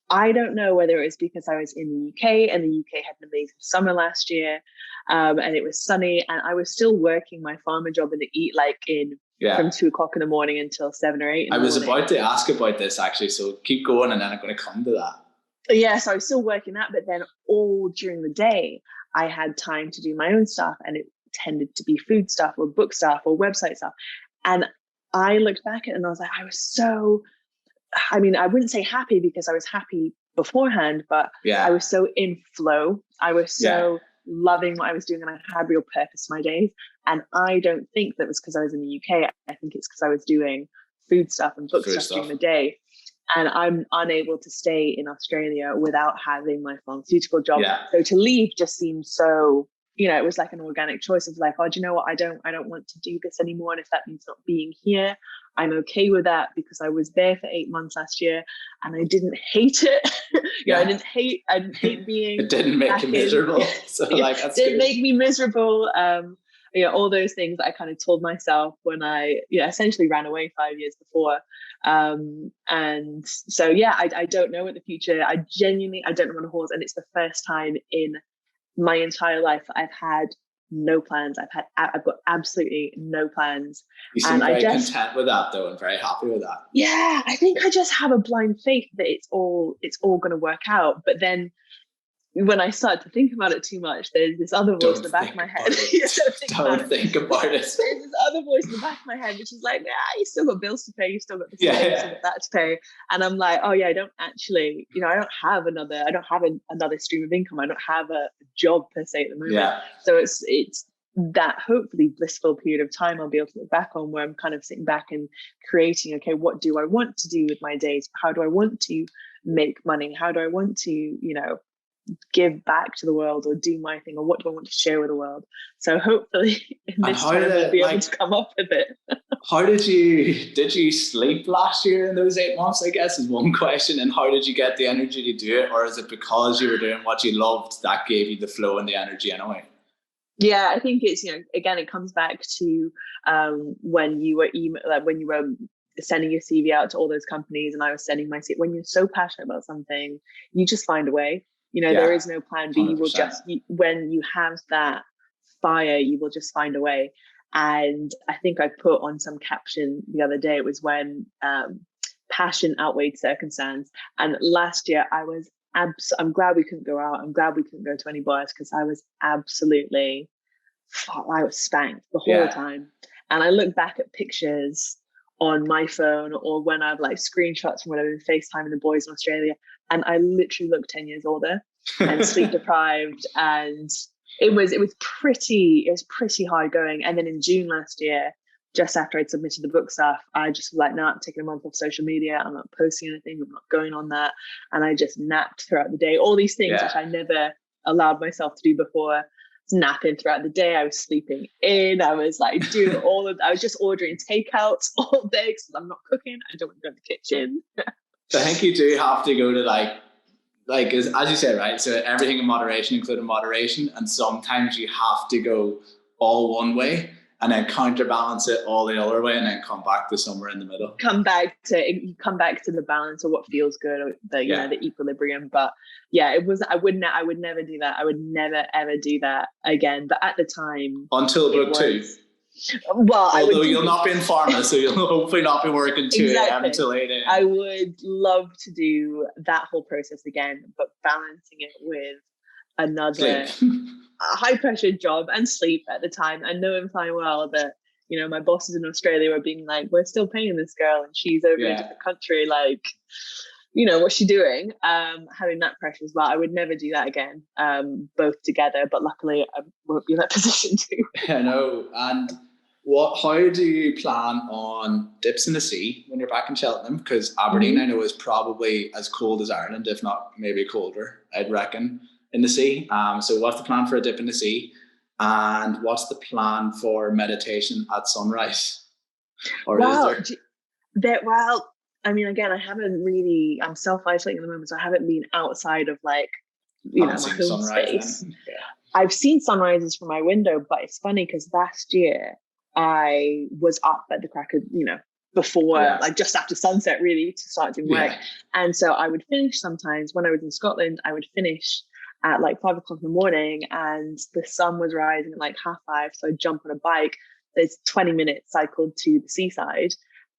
I don't know whether it was because I was in the UK, and the UK had an amazing summer last year, and it was sunny, and I was still working my farmer job in the from 2 o'clock in the morning until 7 or 8. I was about to ask about this actually, so keep going, and then I'm going to come to that. Yeah, so I was still working that, but then all during the day, I had time to do my own stuff, and it tended to be food stuff or book stuff or website stuff. And I looked back at it and I was like, I wouldn't say happy, because I was happy beforehand, but I was so in flow. I was so loving what I was doing, and I had real purpose to my days. And I don't think that was because I was in the UK. I think it's because I was doing food stuff and book stuff during the day. And I'm unable to stay in Australia without having my pharmaceutical job. So to leave just seemed so, it was like an organic choice of like, oh, do you know what? I don't want to do this anymore. And if that means not being here, I'm okay with that, because I was there for 8 months last year and I didn't hate it. I didn't hate being. It didn't make you miserable. So that's didn't make me miserable. All those things that I kind of told myself when I essentially ran away 5 years before. And so, I don't know what the future, I don't know what it holds. And it's the first time in my entire life I've had no plans. I've got absolutely no plans. You seem very content with that though, and very happy with that. Yeah, I think I just have a blind faith that it's all going to work out. But then when I start to think about it too much, there's this other voice in the back of my head. Don't think about it. There's this other voice in the back of my head, which is like, you still got bills to pay, you still got this, you still got that to pay. And I'm like, oh yeah, I don't actually, I don't have another stream of income. I don't have a job per se at the moment. Yeah. So it's that hopefully blissful period of time I'll be able to look back on, where I'm kind of sitting back and creating, okay, what do I want to do with my days? How do I want to make money? How do I want to, give back to the world, or do my thing, or what do I want to share with the world? So hopefully in this time I'll be able to come up with it. How did you sleep last year in those 8 months, I guess, is one question. And how did you get the energy to do it? Or is it because you were doing what you loved that gave you the flow and the energy anyway? Yeah, I think it's, again, it comes back to when you were sending your CV out to all those companies, and I was sending my CV. When you're so passionate about something, you just find a way. There is no plan B. 100%. You will just, when you have that fire, you will just find a way. And I think I put on some caption the other day, it was when passion outweighed circumstance. And last year I'm glad we couldn't go out. I'm glad we couldn't go to any bars, because I was absolutely, I was spanked the whole time. And I look back at pictures on my phone, or when I've screenshots from when I've been FaceTiming the boys in Australia, and I literally look 10 years older and sleep deprived. And it was pretty hard going. And then in June last year, just after I'd submitted the book stuff, I just was like, no, I'm taking a month off social media. I'm not posting anything. I'm not going on that. And I just napped throughout the day. All these things which I never allowed myself to do before. Napping throughout the day. I was sleeping in. I was doing I was just ordering takeouts all day because I'm not cooking. I don't want to go in the kitchen. So I think you do have to go to as you said, right? So everything in moderation, including moderation. And sometimes you have to go all one way. and then counterbalance it all the other way, and then come back to somewhere in the middle. Come back to the balance of what feels good, or the equilibrium. But yeah, it was. I would never do that. I would never ever do that again. But at the time, until book 2. Well, although you'll not be in pharma, so you'll hopefully not be working 2 a.m. until 8 a.m. I would love to do that whole process again, but balancing it with another high pressure job and sleep at the time, and knowing fine well that, you know, my bosses in Australia were being like, we're still paying this girl and she's over in a different country, like, you know, what's she doing? Having that pressure as well. I would never do that again, both together, but luckily I won't be in that position too. I know. And how do you plan on dips in the sea when you're back in Cheltenham? Because Aberdeen, I know, is probably as cold as Ireland, if not maybe colder, I'd reckon, in the sea. So what's the plan for a dip in the sea? And what's the plan for meditation at sunrise? Or is there? Well, I mean, again, I'm self-isolating at the moment, so I haven't been outside of, like, you know, my home space. I've seen sunrises from my window, but it's funny because last year I was up at the crack of, you know, before, like just after sunset, really, to start doing work. And so I would finish sometimes when I was in Scotland, I would finish at like 5 o'clock in the morning and the sun was rising at like 5:30. So I'd jump on a bike. There's 20 minutes cycled to the seaside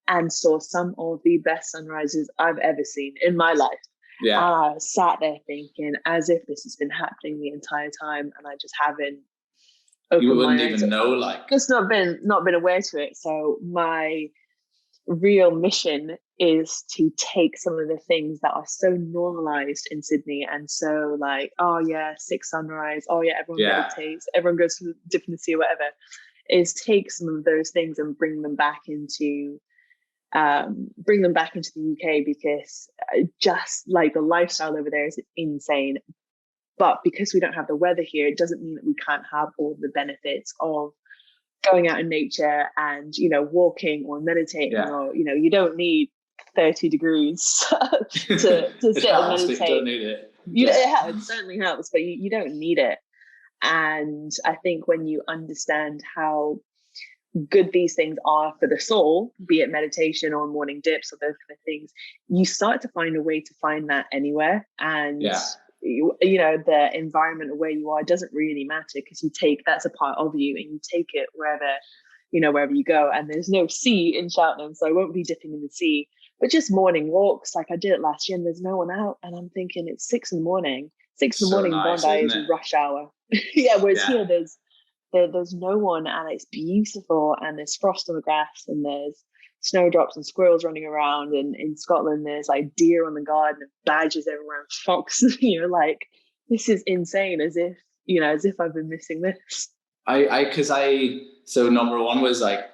and saw some of the best sunrises I've ever seen in my life. I sat there thinking, as if this has been happening the entire time and I just haven't opened my eyes. You wouldn't even know, like. Just not been aware to it. So my real mission is to take some of the things that are so normalized in Sydney and so like, oh yeah, 6 sunrise, oh yeah, everyone meditates, everyone goes to dip in the sea or whatever, is take some of those things and bring them back into the UK, because just like the lifestyle over there is insane. But because we don't have the weather here, it doesn't mean that we can't have all the benefits of going out in nature and, you know, walking or meditating, or, you know, you don't need 30 degrees to sit and meditate. Don't need it. It certainly helps, but you don't need it. And I think when you understand how good these things are for the soul, be it meditation or morning dips or those kind of things, you start to find a way to find that anywhere. And you know, the environment where you are doesn't really matter, because that's a part of you and you take it wherever you go. And there's no sea in Cheltenham, so I won't be dipping in the sea, but just morning walks. Like I did it last year and there's no one out and I'm thinking it's 6 in the morning. 6 in the morning, nice, Bondi is rush hour. Whereas here there's no one and it's beautiful and there's frost on the grass and there's snowdrops and squirrels running around, and in Scotland there's like deer on the garden and badgers everywhere and foxes. You're like, this is insane, as if I've been missing this. So number one was like,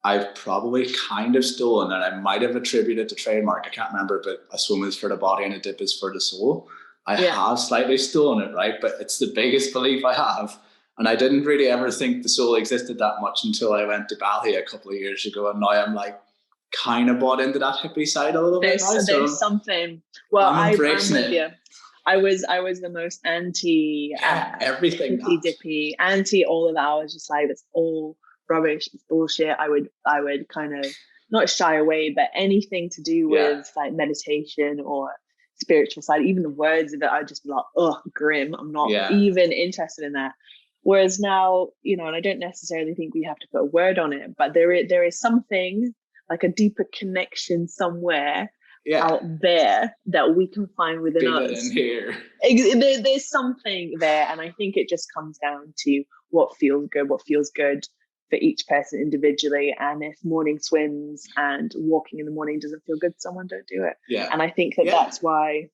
I've probably kind of stolen, and I might have attributed to trademark, I can't remember, but a swim is for the body and a dip is for the soul. I have slightly stolen it, right? But it's the biggest belief I have. And I didn't really ever think the soul existed that much until I went to Bali a couple of years ago. And now I'm like kind of bought into that hippie side a little bit. There's something. Well, I'm embracing with you. I was the most anti everything, dippy, anti all of that. I was just like, it's all rubbish, it's bullshit. I would kind of not shy away, but anything to do with like meditation or spiritual side, even the words of it, I'd just be like, oh, grim. I'm not even interested in that. Whereas now, you know, and I don't necessarily think we have to put a word on it, but there is something like a deeper connection somewhere out there that we can find within us. In here. There's something there, and I think it just comes down to what feels good for each person individually. And if morning swims and walking in the morning doesn't feel good to someone, don't do it. Yeah. And I think that's why,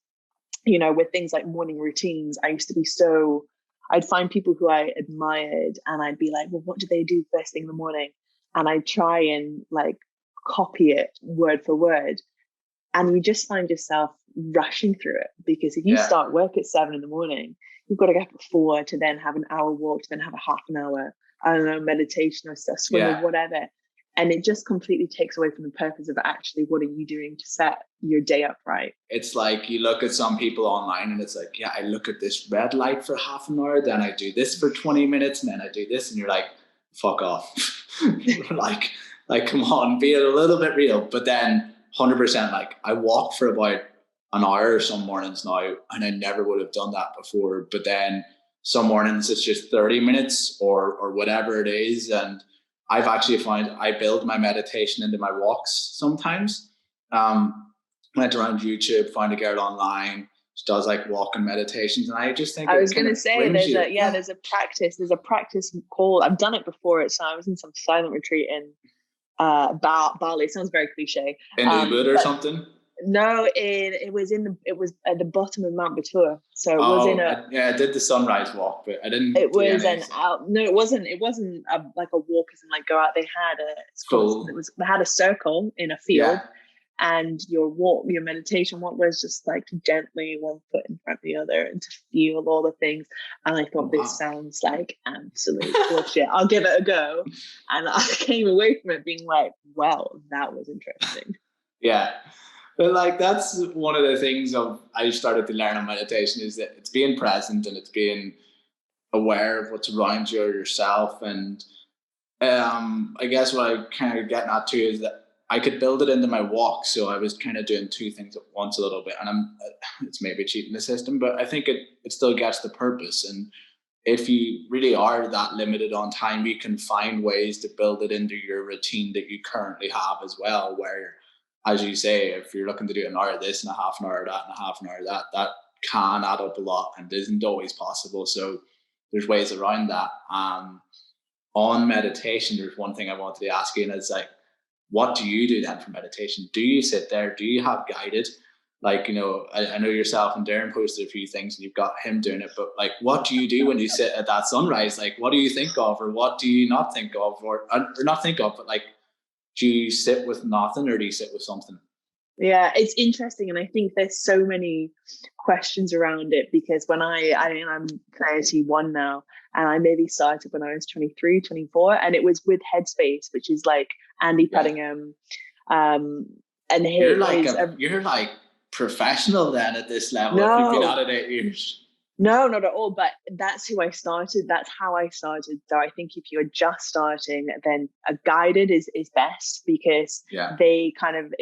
you know, with things like morning routines, I used to be I'd find people who I admired and I'd be like, well, what do they do first thing in the morning? And I'd try and like copy it word for word. And you just find yourself rushing through it, because if you start work at 7 in the morning, you've got to get up at 4 to then have an hour walk, to then have a half an hour, I don't know, meditation or stuff, swim or whatever. And it just completely takes away from the purpose of actually what are you doing to set your day up right. It's like you look at some people online and it's like, I look at this red light for half an hour, then I do this for 20 minutes, and then I do this. And you're like, fuck off. like, come on, be a little bit real. But then 100%, like I walk for about an hour some mornings now, and I never would have done that before. But then some mornings it's just 30 minutes or whatever it is. And I've actually found I build my meditation into my walks sometimes. Went around YouTube, found a girl online, she does like walking meditations, and I just think I was going to say there's a practice called, I've done it before. So I was in some silent retreat in Bali. It sounds very cliche. In Ubud or something? No, it was at the bottom of Mount Batur. So it was I did the sunrise walk, but I didn't. It was it wasn't like a walk as in like go out. They had they had a circle in a field. Yeah. And your meditation walk was just like gently one foot in front of the other and to feel all the things. And I thought, this sounds like absolute bullshit. I'll give it a go. And I came away from it being like, well, that was interesting. Yeah. But like, that's one of the things I started to learn on meditation is that it's being present and it's being aware of what's around you or yourself. And I guess what I kind of getting at too is that I could build it into my walk. So I was kind of doing two things at once a little bit, and it's maybe cheating the system, but I think it still gets the purpose. And if you really are that limited on time, you can find ways to build it into your routine that you currently have as well, where, as you say, if you're looking to do an hour of this and a half an hour of that and a half an hour of that can add up a lot and isn't always possible. So there's ways around that. On meditation, there's one thing I wanted to ask you, and it's like, what do you do then for meditation? Do you sit there? Do you have guided? Like, I know yourself and Darren posted a few things and you've got him doing it, but like, what do you do when you sit at that sunrise? Like, what do you think of, or what do you not think of, or not think of, but like, do you sit with nothing or do you sit with something? Yeah, it's interesting. And I think there's so many questions around it because when I'm 31 now, and I maybe started when I was 23, 24, and it was with Headspace, which is like Andy Puttingham. And you're like professional then at this level. No, if you've been at it 8 years. No, not at all. But that's who I started. That's how I started. So I think if you're just starting, then a guided is best because they kind of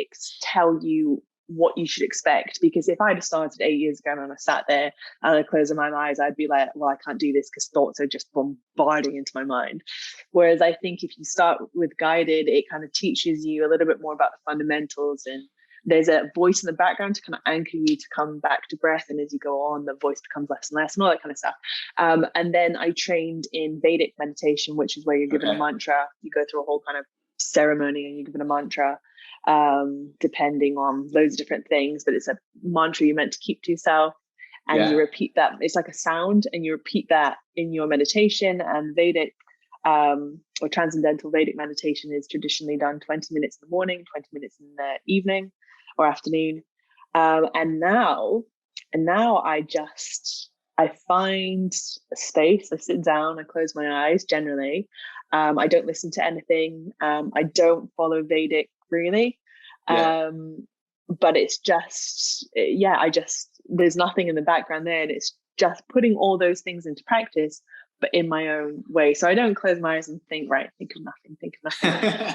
tell you what you should expect. Because if I'd have started 8 years ago and I sat there and I closed my eyes, I'd be like, well, I can't do this because thoughts are just bombarding into my mind. Whereas I think if you start with guided, it kind of teaches you a little bit more about the fundamentals, and there's a voice in the background to kind of anchor you to come back to breath. And as you go on, the voice becomes less and less and all that kind of stuff. And then I trained in Vedic meditation, which is where you're given a mantra. You go through a whole kind of ceremony and you're given a mantra, depending on loads of different things. But it's a mantra you're meant to keep to yourself. And you repeat that. It's like a sound, and you repeat that in your meditation. And Vedic or transcendental Vedic meditation is traditionally done 20 minutes in the morning, 20 minutes in the evening or afternoon. And now I find a space, I sit down, I close my eyes generally. I don't listen to anything. I don't follow Vedic really. But it's just, there's nothing in the background there. And it's just putting all those things into practice, but in my own way. So I don't close my eyes and think of nothing.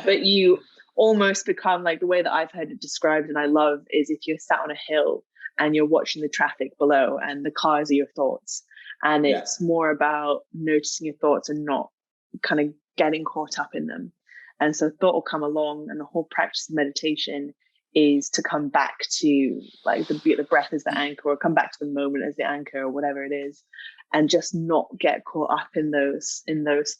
But you almost become like, the way that I've heard it described and I love is if you're sat on a hill and you're watching the traffic below and the cars are your thoughts. And it's more about noticing your thoughts and not kind of getting caught up in them. And so thought will come along, and the whole practice of meditation is to come back to like the breath as the anchor, or come back to the moment as the anchor, or whatever it is, and just not get caught up in those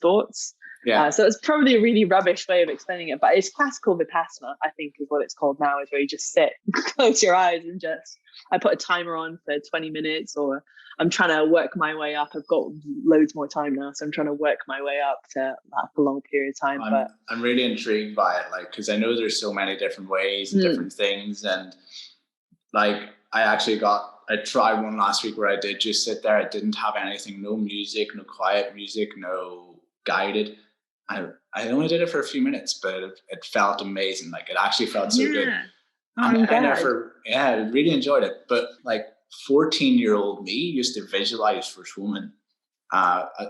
thoughts. So it's probably a really rubbish way of explaining it, but it's classical Vipassana, I think is what it's called now, is where you just sit, close your eyes, and I put a timer on for 20 minutes, or I'm trying to work my way up. I've got loads more time now, so I'm trying to work my way up to like a long period of time. I'm really intrigued by it, like, because I know there's so many different ways and different things, and like I tried one last week where I did just sit there. I didn't have anything, no music, no quiet music, no guided. I only did it for a few minutes, but it felt amazing. Like, it actually felt so good. And I really enjoyed it. But like 14-year-old me used to visualize for swimming.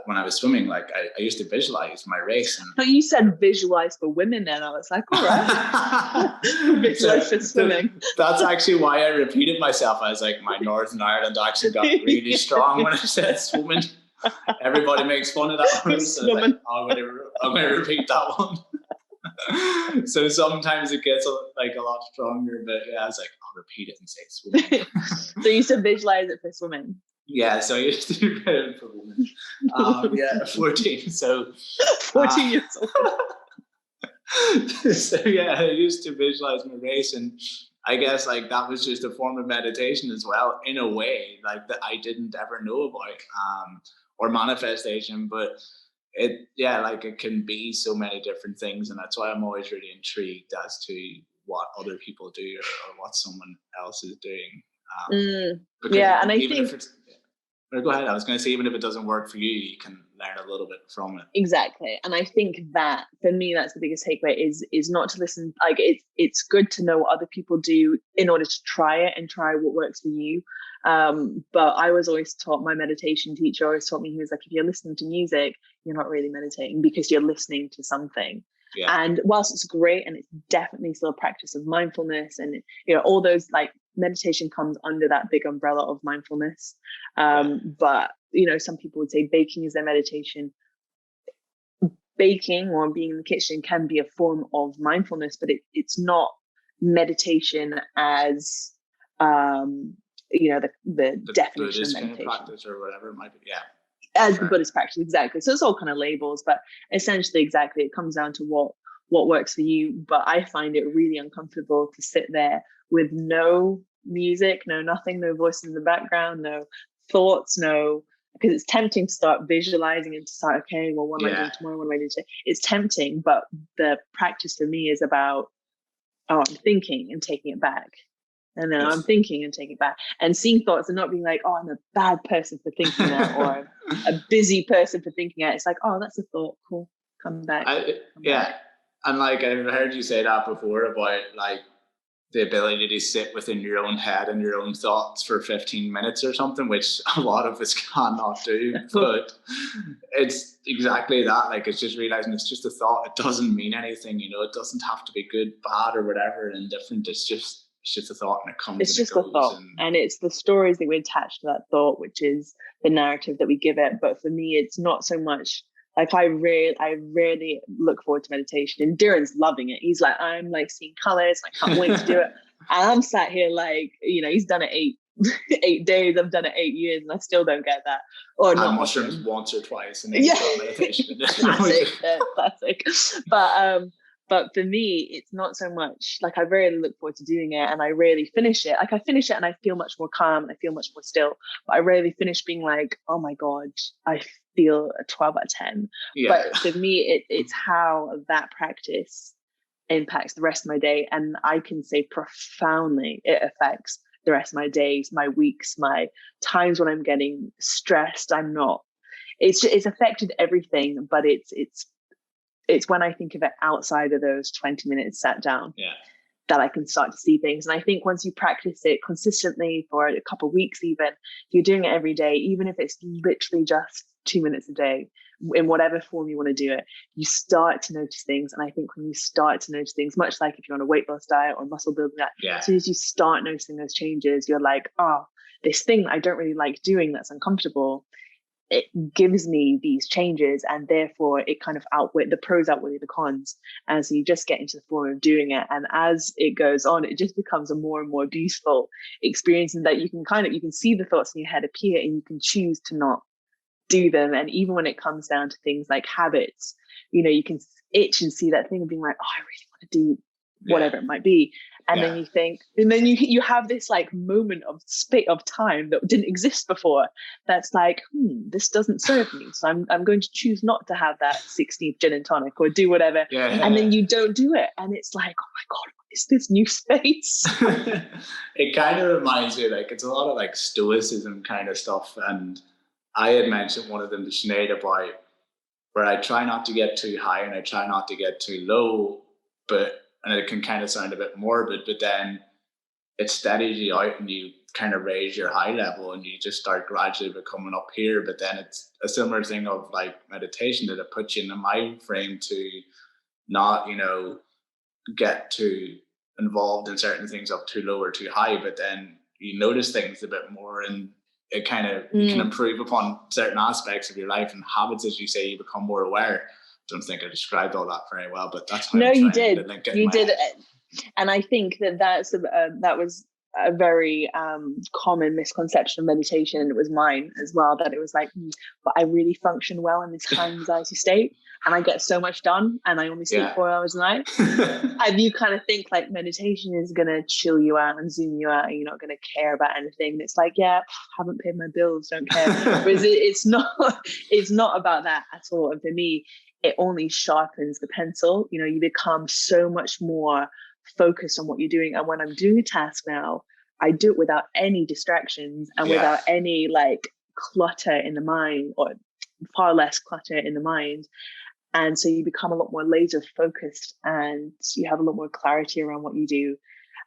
when I was swimming, like I used to visualize my race. And but you said visualize for women, then I was like, all right. Visualize for swimming. That's actually why I repeated myself. I was like, my Northern Ireland accent got really strong when I said swimming. Everybody makes fun of that one. So like, I'm going to repeat that one. So sometimes it gets like a lot stronger, but yeah, I was like, I'll repeat it and say swimming. So you said visualize it for swimming. Yeah, so I used to do it for women. 14. So 14 years old. So yeah, I used to visualize my race, and I guess like that was just a form of meditation as well, in a way, like that I didn't ever know about, or manifestation. But like it can be so many different things, and that's why I'm always really intrigued as to what other people do, or what someone else is doing. Yeah, and I think if it's, go ahead. I was going to say, even if it doesn't work for you, you can learn a little bit from it. Exactly. And I think that for me, that's the biggest takeaway is not to listen. Like it's good to know what other people do in order to try it and try what works for you. But I was always taught, my meditation teacher always taught me, he was like, if you're listening to music, you're not really meditating because you're listening to something. Yeah. And whilst it's great, and it's definitely still a practice of mindfulness, and all those, like, meditation comes under that big umbrella of mindfulness. But some people would say baking is their meditation. Baking or being in the kitchen can be a form of mindfulness, but it's not meditation as the definition Buddhist of meditation kind of practice or whatever it might be. Yeah. As the Buddhist practice, exactly. So it's all kind of labels, but essentially, exactly, it comes down to what works for you. But I find it really uncomfortable to sit there with no music, no nothing, no voices in the background, no thoughts, because it's tempting to start visualizing and to start, okay, well, what am I doing tomorrow? What am I doing today? It's tempting, but the practice for me is about, I'm thinking and taking it back. And then I'm thinking and taking it back, and seeing thoughts and not being like, oh, I'm a bad person for thinking that, or I'm a busy person for thinking that. It's like, oh, that's a thought. Cool. Come back. Back. And like, I've heard you say that before about like the ability to sit within your own head and your own thoughts for 15 minutes or something, which a lot of us cannot do. But it's exactly that. Like, it's just realizing it's just a thought. It doesn't mean anything. It doesn't have to be good, bad, or whatever, indifferent. It's just a thought, and it comes. It's just a thought, and it's the stories that we attach to that thought, which is the narrative that we give it. But for me, it's not so much. Like, I rarely look forward to meditation. And Darren's loving it. He's like, I'm like seeing colors. I can't wait to do it. And I'm sat here like, he's done it 8 days. I've done it 8 years, and I still don't get that. Or not mushrooms once or twice, and then meditation. Classic. But for me, it's not so much like, I rarely look forward to doing it, and I rarely finish it. Like, I finish it and I feel much more calm and I feel much more still. But I rarely finish being like, oh my God, I feel a 12 out of 10. Yeah. But for me, it's how that practice impacts the rest of my day. And I can say profoundly it affects the rest of my days, my weeks, my times when I'm getting stressed. It's affected everything, but it's when I think of it outside of those 20 minutes sat down, that I can start to see things. And I think once you practice it consistently for a couple of weeks, even if you're doing it every day, even if it's literally just 2 minutes a day, in whatever form you want to do it, you start to notice things. And I think when you start to notice things, much like if you're on a weight loss diet or muscle building diet, as soon as you start noticing those changes, you're like, oh, this thing I don't really like doing that's uncomfortable, it gives me these changes, and therefore it kind of the pros outweigh the cons. And so you just get into the form of doing it. And as it goes on, it just becomes a more and more beautiful experience, and that you can see the thoughts in your head appear, and you can choose to not do them. And even when it comes down to things like habits, you can itch and see that thing and being like, oh, I really want to do whatever it might be. And then you think, and then you have this like moment of time that didn't exist before. That's like, this doesn't serve me. So I'm going to choose not to have that 16th gin and tonic or do whatever. And then you don't do it. And it's like, oh my God, what is this new space? It kind of reminds me, like, it's a lot of like stoicism kind of stuff. And I had mentioned one of them to Sinead about where I try not to get too high and I try not to get too low, and it can kind of sound a bit morbid, but then it steadies you out and you kind of raise your high level and you just start gradually becoming up here. But then it's a similar thing of like meditation, that it puts you in the mind frame to not, get too involved in certain things up too low or too high, but then you notice things a bit more, and it kind of you can improve upon certain aspects of your life and habits. As you say, you become more aware. Don't think I described all that very well, but that's how no, I'm you trying did. to link it You in my did head. And I think that was a very common misconception of meditation, and it was mine as well, that it was like, but I really function well in this high anxiety state, and I get so much done, and I only sleep 4 hours a night. And you kind of think like meditation is going to chill you out and zoom you out, and you're not going to care about anything. And it's like, yeah, haven't paid my bills, don't care. Whereas it's not about that at all. And for me, it only sharpens the pencil. You become so much more focused on what you're doing. And when I'm doing a task now, I do it without any distractions and without any like clutter in the mind, or far less clutter in the mind. And so you become a lot more laser focused, and you have a lot more clarity around what you do,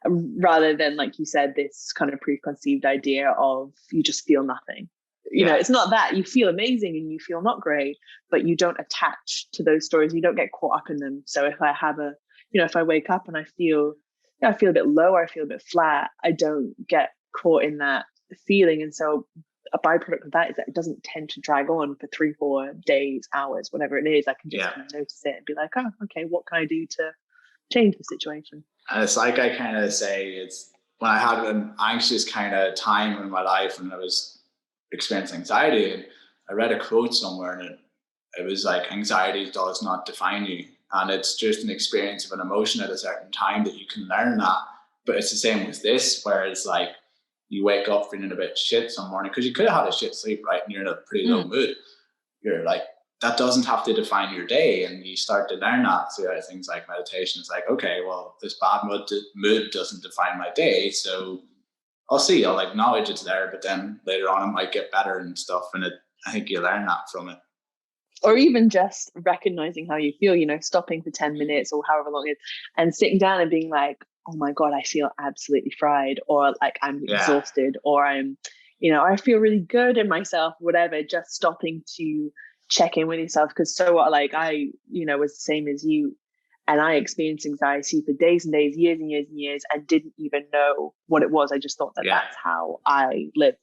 rather than, like you said, this kind of preconceived idea of you just feel nothing. It's not that. You feel amazing and you feel not great, but you don't attach to those stories. You don't get caught up in them. So if I have if I wake up and I feel a bit low, or I feel a bit flat, I don't get caught in that feeling. And so a byproduct of that is that it doesn't tend to drag on for 3-4 days, hours, whatever it is. I can just notice it and be like, oh, okay, what can I do to change the situation? And it's like I kind of say, it's when I had an anxious kind of time in my life and I was experiencing anxiety, and I read a quote somewhere, and it was like, anxiety does not define you. And it's just an experience of an emotion at a certain time that you can learn that. But it's the same with this, where it's like you wake up feeling a bit shit some morning because you could have had a shit sleep, right? And you're in a pretty low mood. You're like, that doesn't have to define your day. And you start to learn that through things like meditation. It's like, okay, well, this bad mood doesn't define my day. So I'll acknowledge it's there, but then later on it might get better and stuff. And I think you learn that from it. Or even just recognizing how you feel, stopping for 10 minutes or however long it is, and sitting down and being like, oh my God, I feel absolutely fried, or like I'm exhausted, or I'm, I feel really good in myself, whatever. Just stopping to check in with yourself. Because I, was the same as you. And I experienced anxiety for days and days, years and years and years, and didn't even know what it was. I just thought that that's how I lived.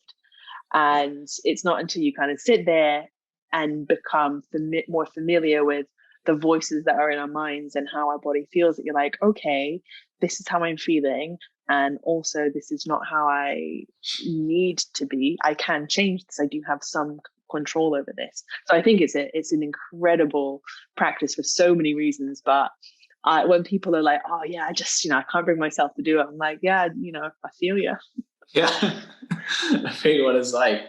And it's not until you kind of sit there and become more familiar with the voices that are in our minds and how our body feels, that you're like, okay, this is how I'm feeling. And also, this is not how I need to be. I can change this. I do have some control over this. So I think it's an incredible practice for so many reasons. But when people are like, oh yeah, I just, I can't bring myself to do it, I'm like, yeah, I feel you. Yeah, I feel what it's like.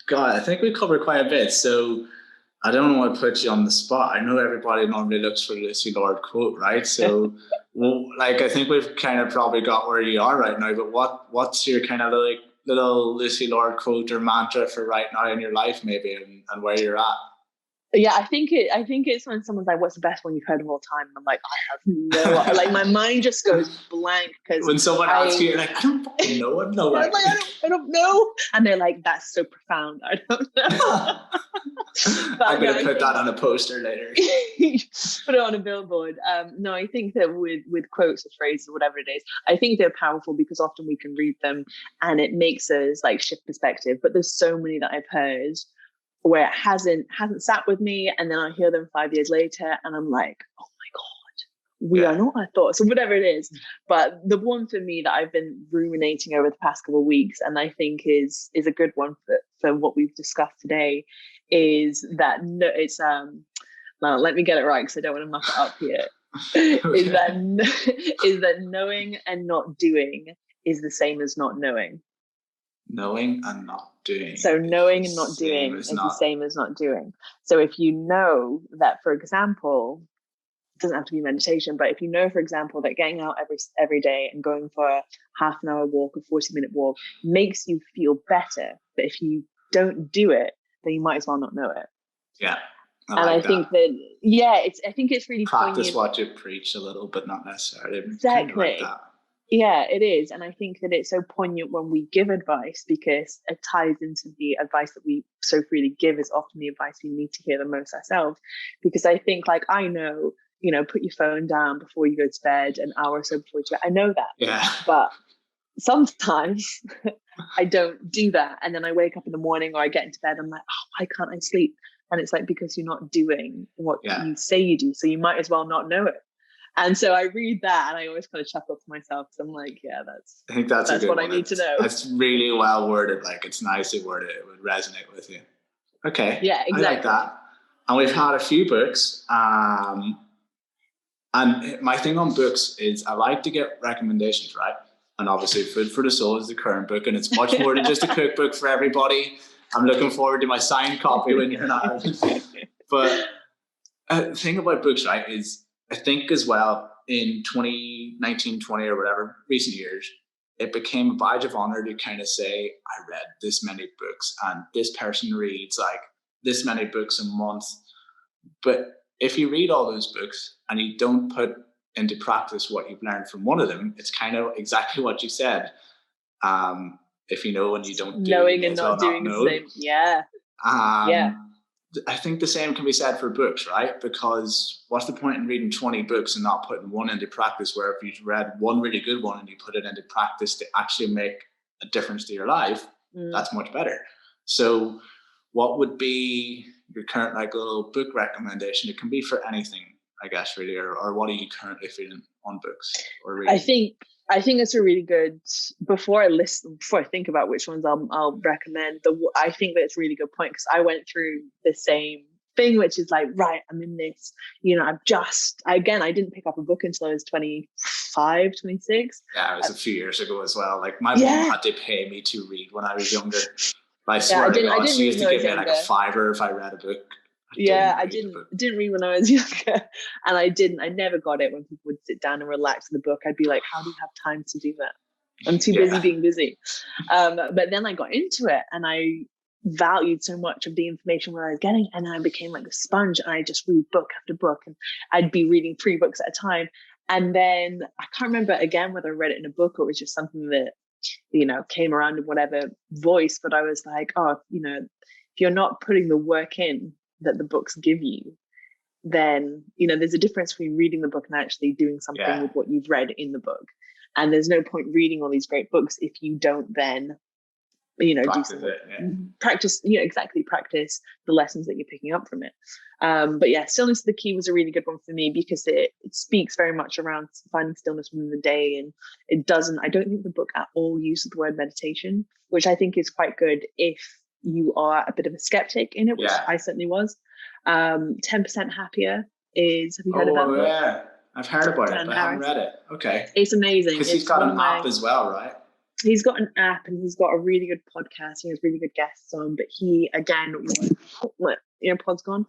God, I think we covered quite a bit. So I don't want to put you on the spot. I know everybody normally looks for the Lucy Lord quote, right? So, I think we've kind of probably got where you are right now. But what's your kind of like little Lucy Lord quote or mantra for right now in your life, maybe, and where you're at? Yeah, I think it's when someone's like, what's the best one you've heard of all time? And I'm like, I have no, like my mind just goes blank. Because when someone asks you, you're like, I don't fucking know. I'm no like, I don't know. And they're like, that's so profound. I don't know. I'm going to put that on a poster later. Put it on a billboard. No, I think that with quotes or phrases or whatever it is, I think they're powerful because often we can read them and it makes us like shift perspective. But there's so many that I've heard where it hasn't sat with me, and then I hear them 5 years later and I'm like, oh my God, we are not our thoughts, or whatever it is. But the one for me that I've been ruminating over the past couple of weeks, and I think is a good one for what we've discussed today, is that it's now let me get it right because I don't want to muck it up here. Okay. is that knowing and not doing is the same as not knowing. Knowing and not doing. So knowing and not doing is the same as not doing. So if you know that, for example, it doesn't have to be meditation, but if you know, for example, that getting out every day and going for a half an hour walk, a 40-minute walk makes you feel better, but if you don't do it, then you might as well not know it. Yeah. I think that, I think it's really practice what you preach a little, but not necessarily. Exactly. Kind of like that. Yeah, it is. And I think that it's so poignant when we give advice because it ties into the advice that we so freely give is often the advice we need to hear the most ourselves. Because I think, like, I know, put your phone down before you go to bed an hour or so before you go. I know that. Yeah. But sometimes I don't do that. And then I wake up in the morning or I get into bed, I'm like, oh, why can't I sleep? And it's like, because you're not doing what you say you do. So you might as well not know it. And so I read that and I always kind of chuckle to myself because I'm like, yeah, I think that's a good what one. I need to know. That's really well worded. Like, it's nicely worded. It would resonate with you. Okay. Yeah, exactly. I like that. And we've had a few books. And my thing on books is I like to get recommendations, right? And obviously Food for the Soul is the current book, and it's much more than just a cookbook for everybody. I'm looking forward to my signed copy when you're in Ireland. But the thing about books, right, is I think as well in 2019, 20 or whatever, recent years, it became a badge of honor to kind of say, I read this many books and this person reads like this many books a month. But if you read all those books and you don't put into practice what you've learned from one of them, it's kind of exactly what you said. If you know and you don't do, knowing and not doing the same. Yeah. I think the same can be said for books, right? Because what's the point in reading 20 books and not putting one into practice, where if you've read one really good one and you put it into practice to actually make a difference to your life, that's much better. So what would be your current like little book recommendation? It can be for anything, I guess, really, or what are you currently feeling on books or reading? I think it's a really good, before I think about which ones I'll recommend, I think that it's a really good point because I went through the same thing, which is like, right, I'm in this, I didn't pick up a book until I was 25, 26. Yeah, it was a few years ago as well. Like my mom had to pay me to read when I was younger. I swear to God, she used to give me like a $5 if I read a book. I didn't read when I was younger, and I never got it when people would sit down and relax with the book. I'd be like, how do you have time to do that? I'm too busy being busy. But then I got into it and I valued so much of the information where I was getting, and I became like a sponge and I just read book after book, and I'd be reading 3 books at a time. And then I can't remember again whether I read it in a book or it was just something that came around in whatever voice, but I was like, oh, if you're not putting the work in that the books give you, then there's a difference between reading the book and actually doing something with what you've read in the book. And there's no point reading all these great books if you don't then practice the lessons that you're picking up from it. But yeah, Stillness is the Key was a really good one for me because it speaks very much around finding stillness within the day, and I don't think the book at all uses the word meditation, which I think is quite good if you are a bit of a skeptic in it, which I certainly was. 10% Happier have you heard of that book? Yeah, I've heard about it, but I haven't read it. Okay. It's amazing. Because he's got an app as well, right? He's got an app and he's got a really good podcast. He has really good guests on, but he again was, AirPod's gone.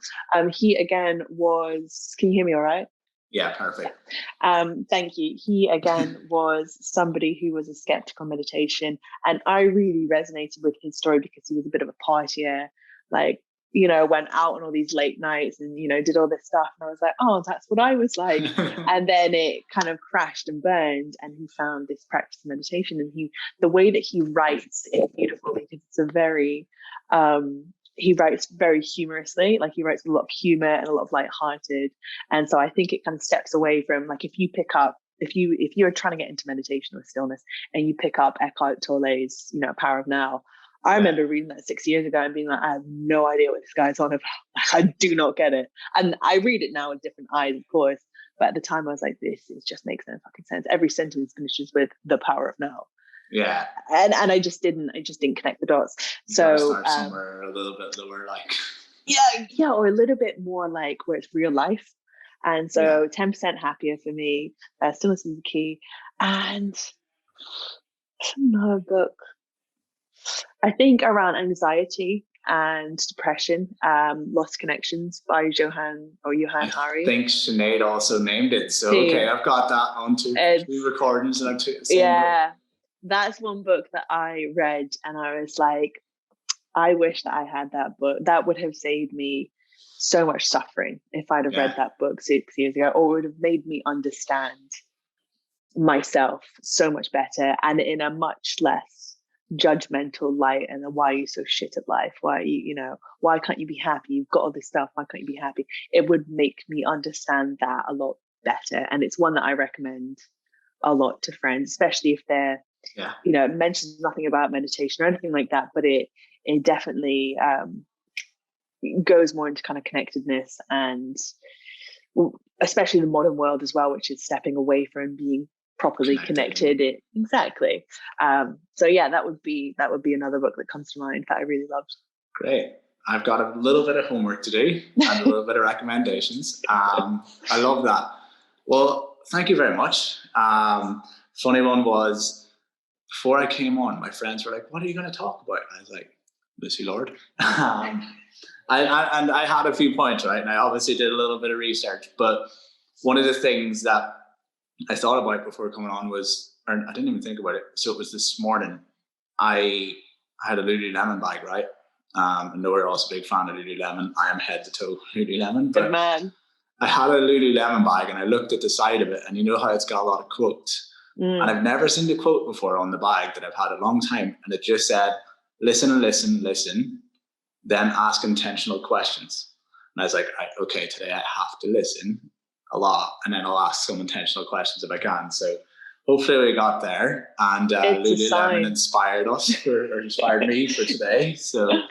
He again was, can you hear me all right? Yeah, perfect. Thank you. He again was somebody who was a skeptic on meditation, and I really resonated with his story because he was a bit of a partier, like, went out on all these late nights and, did all this stuff. And I was like, oh, that's what I was like. And then it kind of crashed and burned, and he found this practice of meditation. And the way that he writes is beautiful because it's a very, he writes very humorously, like he writes a lot of humor and a lot of lighthearted. And so I think it kind of steps away from, like, if you're trying to get into meditation or stillness and you pick up Eckhart Tolle's, Power of Now, I remember reading that 6 years ago and being like, I have no idea what this guy's on about. I do not get it. And I read it now with different eyes, of course. But at the time I was like, this just makes no fucking sense. Every sentence finishes with the power of now. Yeah. And I just didn't connect the dots. So start somewhere a little bit lower, like. Yeah, or a little bit more like where it's real life. And so 10% Happier for me, Stillness is the Key. And another book, I think around anxiety and depression, Lost Connections by Johann Hari. I think Sinead also named it. So, okay, I've got that on two recordings. And that's one book that I read and I was like, I wish that I had that book. That would have saved me so much suffering if I'd have read that book 6 years ago, or would have made me understand myself so much better, and in a much less judgmental light. And then, why are you so shit at life? Why are you, why can't you be happy? You've got all this stuff. Why can't you be happy? It would make me understand that a lot better. And it's one that I recommend a lot to friends, especially if they're, it mentions nothing about meditation or anything like that, but it definitely goes more into kind of connectedness, and especially the modern world as well, which is stepping away from being properly connected. Exactly. So yeah, that would be another book that comes to mind that I really loved. Great. I've got a little bit of homework to do and a little bit of recommendations. I love that. Well, thank you very much. Funny one was, before I came on, my friends were like, "What are you going to talk about?" And I was like, "Lucy Lord." I had a few points, right? And I obviously did a little bit of research, but one of the things that I thought about before coming on was, or I didn't even think about it. So it was this morning, I had a Lululemon bag, right? I know we're also a big fan of Lululemon. I am head to toe Lululemon. Good man. I had a Lululemon bag and I looked at the side of it, and you know how it's got a lot of quotes. And I've never seen the quote before on the bag that I've had a long time. And it just said, "Listen, listen, listen, then ask intentional questions." And I was like, okay, today I have to listen a lot, and then I'll ask some intentional questions if I can. So hopefully we got there, and Lululemon inspired us or inspired me for today. So that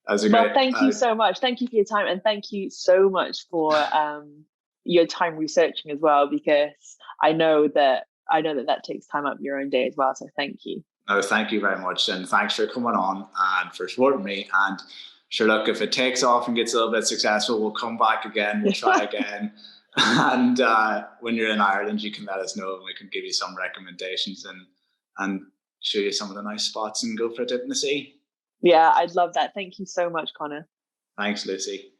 was a great. Thank you so much. Thank you for your time, and thank you so much for your time researching as well, because I know that takes time out of your own day as well. So thank you. No, thank you very much, and thanks for coming on and for supporting me. And sure, look, if it takes off and gets a little bit successful, we'll come back again. We'll try again. And when you're in Ireland, you can let us know, and we can give you some recommendations and show you some of the nice spots and go for a dip in the sea. Yeah, I'd love that. Thank you so much, Connor. Thanks, Lucy.